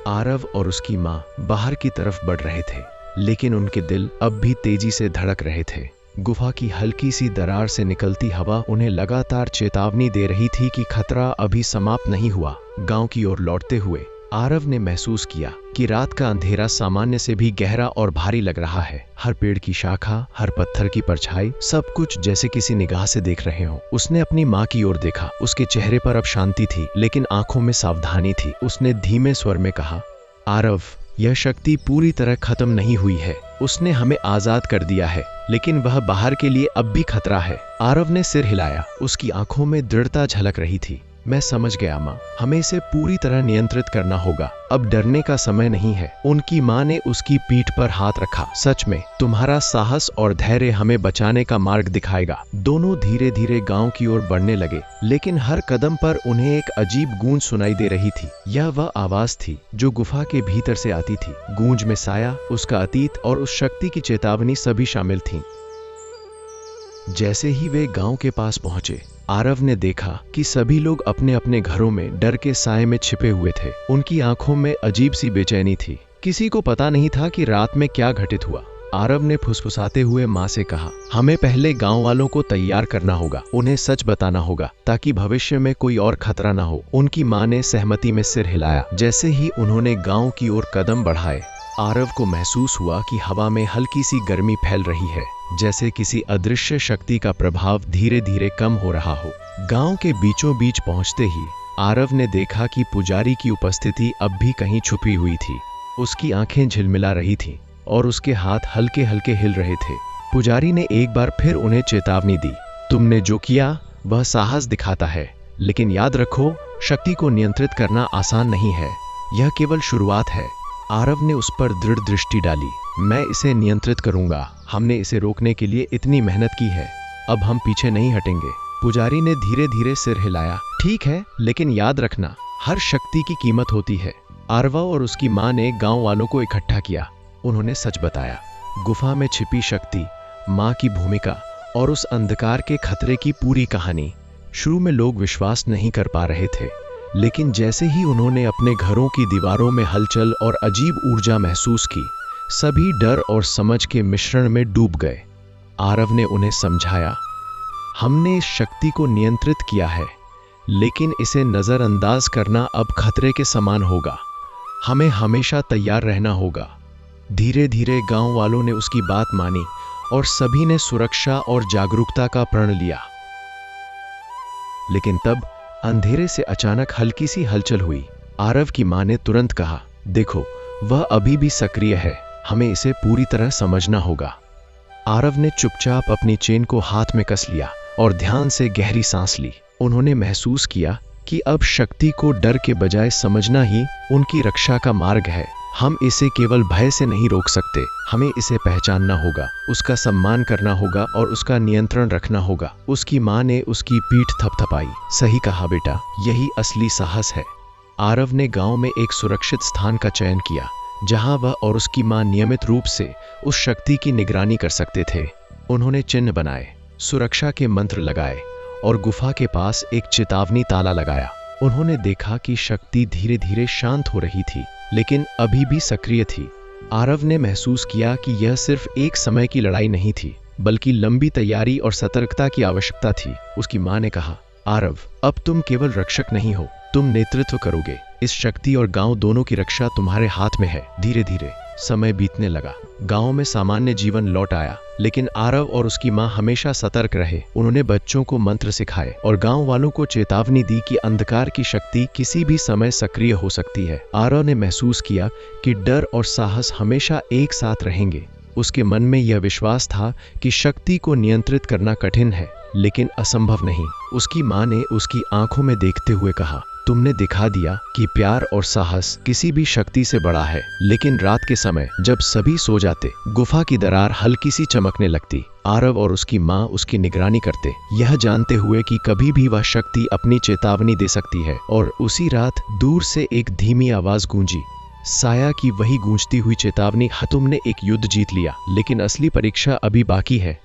आरव और उसकी माँ बाहर की तरफ बढ़ रहे थे, लेकिन उनके दिल अब भी तेजी से धड़क रहे थे। गुफा की हल्की सी दरार से निकलती हवा उन्हें लगातार चेतावनी दे रही थी कि खतरा अभी समाप्त नहीं हुआ। गांव की ओर लौटते हुए आरव ने महसूस किया कि रात का अंधेरा सामान्य से भी गहरा और भारी लग रहा है। हर पेड़ की शाखा, हर पत्थर की परछाई, सब कुछ जैसे किसी निगाह से देख रहे हो। उसने अपनी माँ की ओर देखा। उसके चेहरे पर अब शांति थी, लेकिन आंखों में सावधानी थी। उसने धीमे स्वर में कहा, आरव, यह शक्ति पूरी तरह खत्म नहीं हुई है। उसने हमें आजाद कर दिया है, लेकिन वह बाहर के लिए अब भी खतरा है। आरव ने सिर हिलाया। उसकी आंखों में दृढ़ता झलक रही थी। मैं समझ गया माँ, हमें इसे पूरी तरह नियंत्रित करना होगा। अब डरने का समय नहीं है। उनकी माँ ने उसकी पीठ पर हाथ रखा। सच में तुम्हारा साहस और धैर्य हमें बचाने का मार्ग दिखाएगा। दोनों धीरे धीरे गांव की ओर बढ़ने लगे, लेकिन हर कदम पर उन्हें एक अजीब गूंज सुनाई दे रही थी। यह वह आवाज थी जो गुफा के भीतर से आती थी। गूंज में साया, उसका अतीत और उस शक्ति की चेतावनी सभी शामिल थीं। जैसे ही वे गांव के पास पहुंचे, आरव ने देखा कि सभी लोग अपने अपने घरों में डर के साए में छिपे हुए थे। उनकी आंखों में अजीब सी बेचैनी थी। किसी को पता नहीं था कि रात में क्या घटित हुआ। आरव ने फुसफुसाते हुए माँ से कहा, हमें पहले गांव वालों को तैयार करना होगा। उन्हें सच बताना होगा ताकि भविष्य में कोई और खतरा न हो। उनकी माँ ने सहमति में सिर हिलाया। जैसे ही उन्होंने गांव की ओर कदम बढ़ाए, आरव को महसूस हुआ कि हवा में हल्की सी गर्मी फैल रही है, जैसे किसी अदृश्य शक्ति का प्रभाव धीरे धीरे कम हो रहा हो। गांव के बीचों बीच पहुंचते ही आरव ने देखा कि पुजारी की उपस्थिति अब भी कहीं छुपी हुई थी। उसकी आंखें झिलमिला रही थीं और उसके हाथ हल्के हल्के हिल रहे थे। पुजारी ने एक बार फिर उन्हें चेतावनी दी, तुमने जो किया वह साहस दिखाता है, लेकिन याद रखो, शक्ति को नियंत्रित करना आसान नहीं है। यह केवल शुरुआत है। आरव ने उस पर दृढ़ दृष्टि डाली। मैं इसे नियंत्रित करूंगा। हमने इसे रोकने के लिए इतनी मेहनत की है, अब हम पीछे नहीं हटेंगे। पुजारी ने धीरे धीरे सिर हिलाया। ठीक है, लेकिन याद रखना, हर शक्ति की कीमत होती है। आरवा और उसकी माँ ने गांव वालों को इकट्ठा किया। उन्होंने सच बताया, गुफा में छिपी शक्ति, माँ की भूमिका और उस अंधकार के खतरे की पूरी कहानी। शुरू में लोग विश्वास नहीं कर पा रहे थे, लेकिन जैसे ही उन्होंने अपने घरों की दीवारों में हलचल और अजीब ऊर्जा महसूस की, सभी डर और समझ के मिश्रण में डूब गए। आरव ने उन्हें समझाया, हमने इस शक्ति को नियंत्रित किया है, लेकिन इसे नजरअंदाज करना अब खतरे के समान होगा। हमें हमेशा तैयार रहना होगा। धीरे धीरे गांव वालों ने उसकी बात मानी और सभी ने सुरक्षा और जागरूकता का प्रण लिया। लेकिन तब अंधेरे से अचानक हल्की सी हलचल हुई। आरव की मां ने तुरंत कहा, देखो, वह अभी भी सक्रिय है, हमें इसे पूरी तरह समझना होगा। आरव ने चुपचाप अपनी चेन को हाथ में कस लिया और ध्यान से गहरी सांस ली। उन्होंने महसूस किया कि अब शक्ति को डर के बजाय समझना ही उनकी रक्षा का मार्ग है। हम इसे केवल भय से नहीं रोक सकते, हमें इसे पहचानना होगा, उसका सम्मान करना होगा और उसका नियंत्रण रखना होगा। उसकी मां ने उसकी पीठ थपथपाई। सही कहा बेटा, यही असली साहस है। आरव ने गांव में एक सुरक्षित स्थान का चयन किया जहां वह और उसकी मां नियमित रूप से उस शक्ति की निगरानी कर सकते थे। उन्होंने चिन्ह बनाए, सुरक्षा के मंत्र लगाए और गुफा के पास एक चेतावनी ताला लगाया। उन्होंने देखा कि शक्ति धीरे धीरे शांत हो रही थी, लेकिन अभी भी सक्रिय थी। आरव ने महसूस किया कि यह सिर्फ एक समय की लड़ाई नहीं थी, बल्कि लंबी तैयारी और सतर्कता की आवश्यकता थी। उसकी मां ने कहा, आरव, अब तुम केवल रक्षक नहीं हो, तुम नेतृत्व करोगे। इस शक्ति और गांव दोनों की रक्षा तुम्हारे हाथ में है। धीरे धीरे समय बीतने लगा। गांव में सामान्य जीवन लौट आया, लेकिन आरव और उसकी मां हमेशा सतर्क रहे। उन्होंने बच्चों को मंत्र सिखाए और गांव वालों को चेतावनी दी कि अंधकार की शक्ति किसी भी समय सक्रिय हो सकती है। आरव ने महसूस किया कि डर और साहस हमेशा एक साथ रहेंगे। उसके मन में यह विश्वास था कि शक्ति को नियंत्रित करना कठिन है, लेकिन असंभव नहीं। उसकी मां ने उसकी आंखों में देखते हुए कहा, तुमने दिखा दिया कि प्यार और साहस किसी भी शक्ति से बड़ा है। लेकिन रात के समय जब सभी सो जाते, गुफा की दरार हल्की सी चमकने लगती। आरव और उसकी मां उसकी निगरानी करते, यह जानते हुए कि कभी भी वह शक्ति अपनी चेतावनी दे सकती है। और उसी रात दूर से एक धीमी आवाज गूंजी, साया की वही गूंजती हुई चेतावनी, तुमने एक युद्ध जीत लिया, लेकिन असली परीक्षा अभी बाकी है।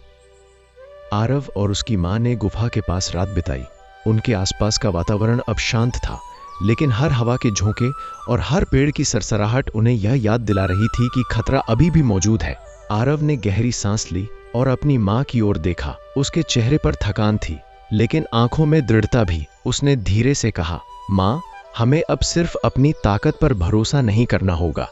आरव और उसकी मां ने गुफा के पास रात बिताई। उनके आसपास का वातावरण अब शांत था, लेकिन हर हवा के झोंके और हर पेड़ की सरसराहट उन्हें यह याद दिला रही थी कि खतरा अभी भी मौजूद है। आरव ने गहरी सांस ली और अपनी मां की ओर देखा। उसके चेहरे पर थकान थी, लेकिन आंखों में दृढ़ता भी। उसने धीरे से कहा, मां, हमें अब सिर्फ अपनी ताकत पर भरोसा नहीं करना होगा,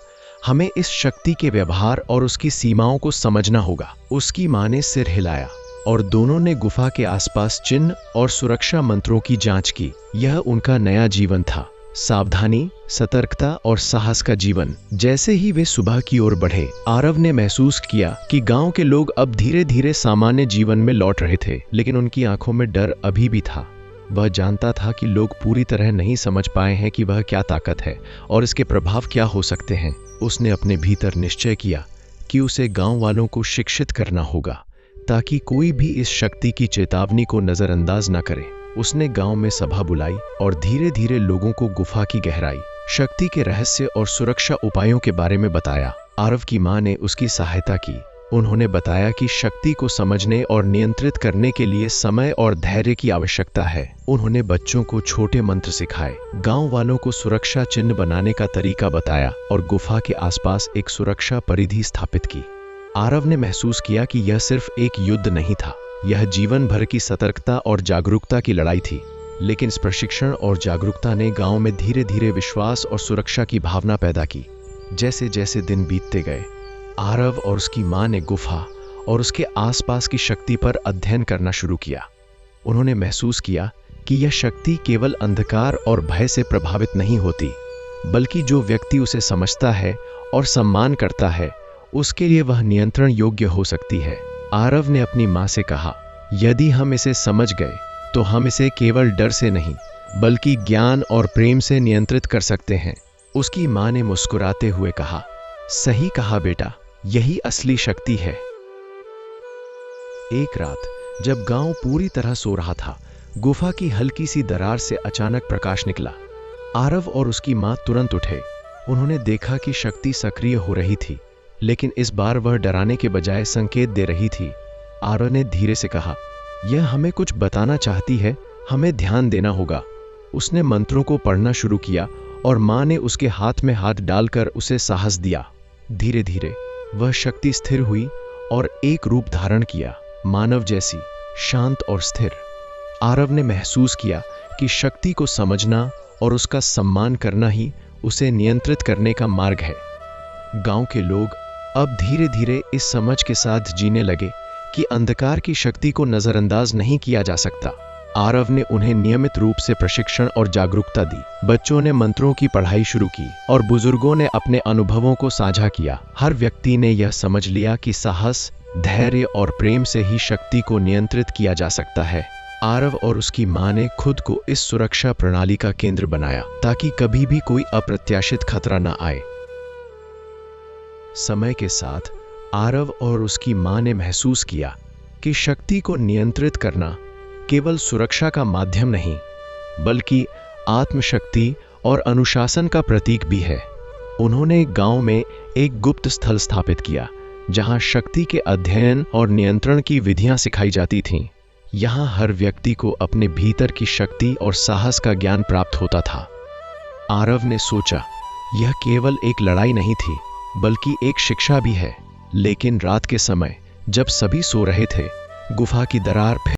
हमें इस शक्ति के व्यवहार और उसकी सीमाओं को समझना होगा। उसकी मां ने सिर हिलाया और दोनों ने गुफा के आसपास चिन्ह और सुरक्षा मंत्रों की जांच की। यह उनका नया जीवन था, सावधानी, सतर्कता और साहस का जीवन। जैसे ही वे सुबह की ओर बढ़े, आरव ने महसूस किया कि गांव के लोग अब धीरे धीरे सामान्य जीवन में लौट रहे थे, लेकिन उनकी आंखों में डर अभी भी था। वह जानता था कि लोग पूरी तरह नहीं समझ पाए हैं कि वह क्या ताकत है और इसके प्रभाव क्या हो सकते हैं। उसने अपने भीतर निश्चय किया कि उसे गांव वालों को शिक्षित करना होगा, ताकि कोई भी इस शक्ति की चेतावनी को नजरअंदाज न करे। उसने गांव में सभा बुलाई और धीरे धीरे लोगों को गुफा की गहराई, शक्ति के रहस्य और सुरक्षा उपायों के बारे में बताया। आरव की मां ने उसकी सहायता की। उन्होंने बताया कि शक्ति को समझने और नियंत्रित करने के लिए समय और धैर्य की आवश्यकता है। उन्होंने बच्चों को छोटे मंत्र सिखाए, गांव वालों को सुरक्षा चिन्ह बनाने का तरीका बताया और गुफा के आसपास एक सुरक्षा परिधि स्थापित की। आरव ने महसूस किया कि यह सिर्फ एक युद्ध नहीं था, यह जीवन भर की सतर्कता और जागरूकता की लड़ाई थी। लेकिन इस प्रशिक्षण और जागरूकता ने गांव में धीरे धीरे विश्वास और सुरक्षा की भावना पैदा की। जैसे जैसे दिन बीतते गए, आरव और उसकी मां ने गुफा और उसके आसपास की शक्ति पर अध्ययन करना शुरू किया। उन्होंने महसूस किया कि यह शक्ति केवल अंधकार और भय से प्रभावित नहीं होती, बल्कि जो व्यक्ति उसे समझता है और सम्मान करता है, उसके लिए वह नियंत्रण योग्य हो सकती है। आरव ने अपनी मां से कहा, यदि हम इसे समझ गए तो हम इसे केवल डर से नहीं, बल्कि ज्ञान और प्रेम से नियंत्रित कर सकते हैं। उसकी मां ने मुस्कुराते हुए कहा, सही कहा बेटा, यही असली शक्ति है। एक रात जब गांव पूरी तरह सो रहा था, गुफा की हल्की सी दरार से अचानक प्रकाश निकला। आरव और उसकी मां तुरंत उठे। उन्होंने देखा कि शक्ति सक्रिय हो रही थी, लेकिन इस बार वह डराने के बजाय संकेत दे रही थी। आरव ने धीरे से कहा, यह हमें कुछ बताना चाहती है, हमें ध्यान देना होगा। उसने मंत्रों को पढ़ना शुरू किया और मां ने उसके हाथ में हाथ डालकर उसे साहस दिया। धीरे धीरे वह शक्ति स्थिर हुई और एक रूप धारण किया, मानव जैसी, शांत और स्थिर। आरव ने महसूस किया कि शक्ति को समझना और उसका सम्मान करना ही उसे नियंत्रित करने का मार्ग है। गांव के लोग अब धीरे धीरे इस समझ के साथ जीने लगे कि अंधकार की शक्ति को नजरअंदाज नहीं किया जा सकता। आरव ने उन्हें नियमित रूप से प्रशिक्षण और जागरूकता दी। बच्चों ने मंत्रों की पढ़ाई शुरू की और बुजुर्गों ने अपने अनुभवों को साझा किया। हर व्यक्ति ने यह समझ लिया कि साहस, धैर्य और प्रेम से ही शक्ति को नियंत्रित किया जा सकता है। आरव और उसकी मां ने खुद को इस सुरक्षा प्रणाली का केंद्र बनाया ताकि कभी भी कोई अप्रत्याशित खतरा न आए। समय के साथ आरव और उसकी मां ने महसूस किया कि शक्ति को नियंत्रित करना केवल सुरक्षा का माध्यम नहीं, बल्कि आत्मशक्ति और अनुशासन का प्रतीक भी है। उन्होंने गांव में एक गुप्त स्थल स्थापित किया जहां शक्ति के अध्ययन और नियंत्रण की विधियां सिखाई जाती थीं। यहां हर व्यक्ति को अपने भीतर की शक्ति और साहस का ज्ञान प्राप्त होता था। आरव ने सोचा, यह केवल एक लड़ाई नहीं थी, बल्कि एक शिक्षा भी है। लेकिन रात के समय जब सभी सो रहे थे, गुफा की दरार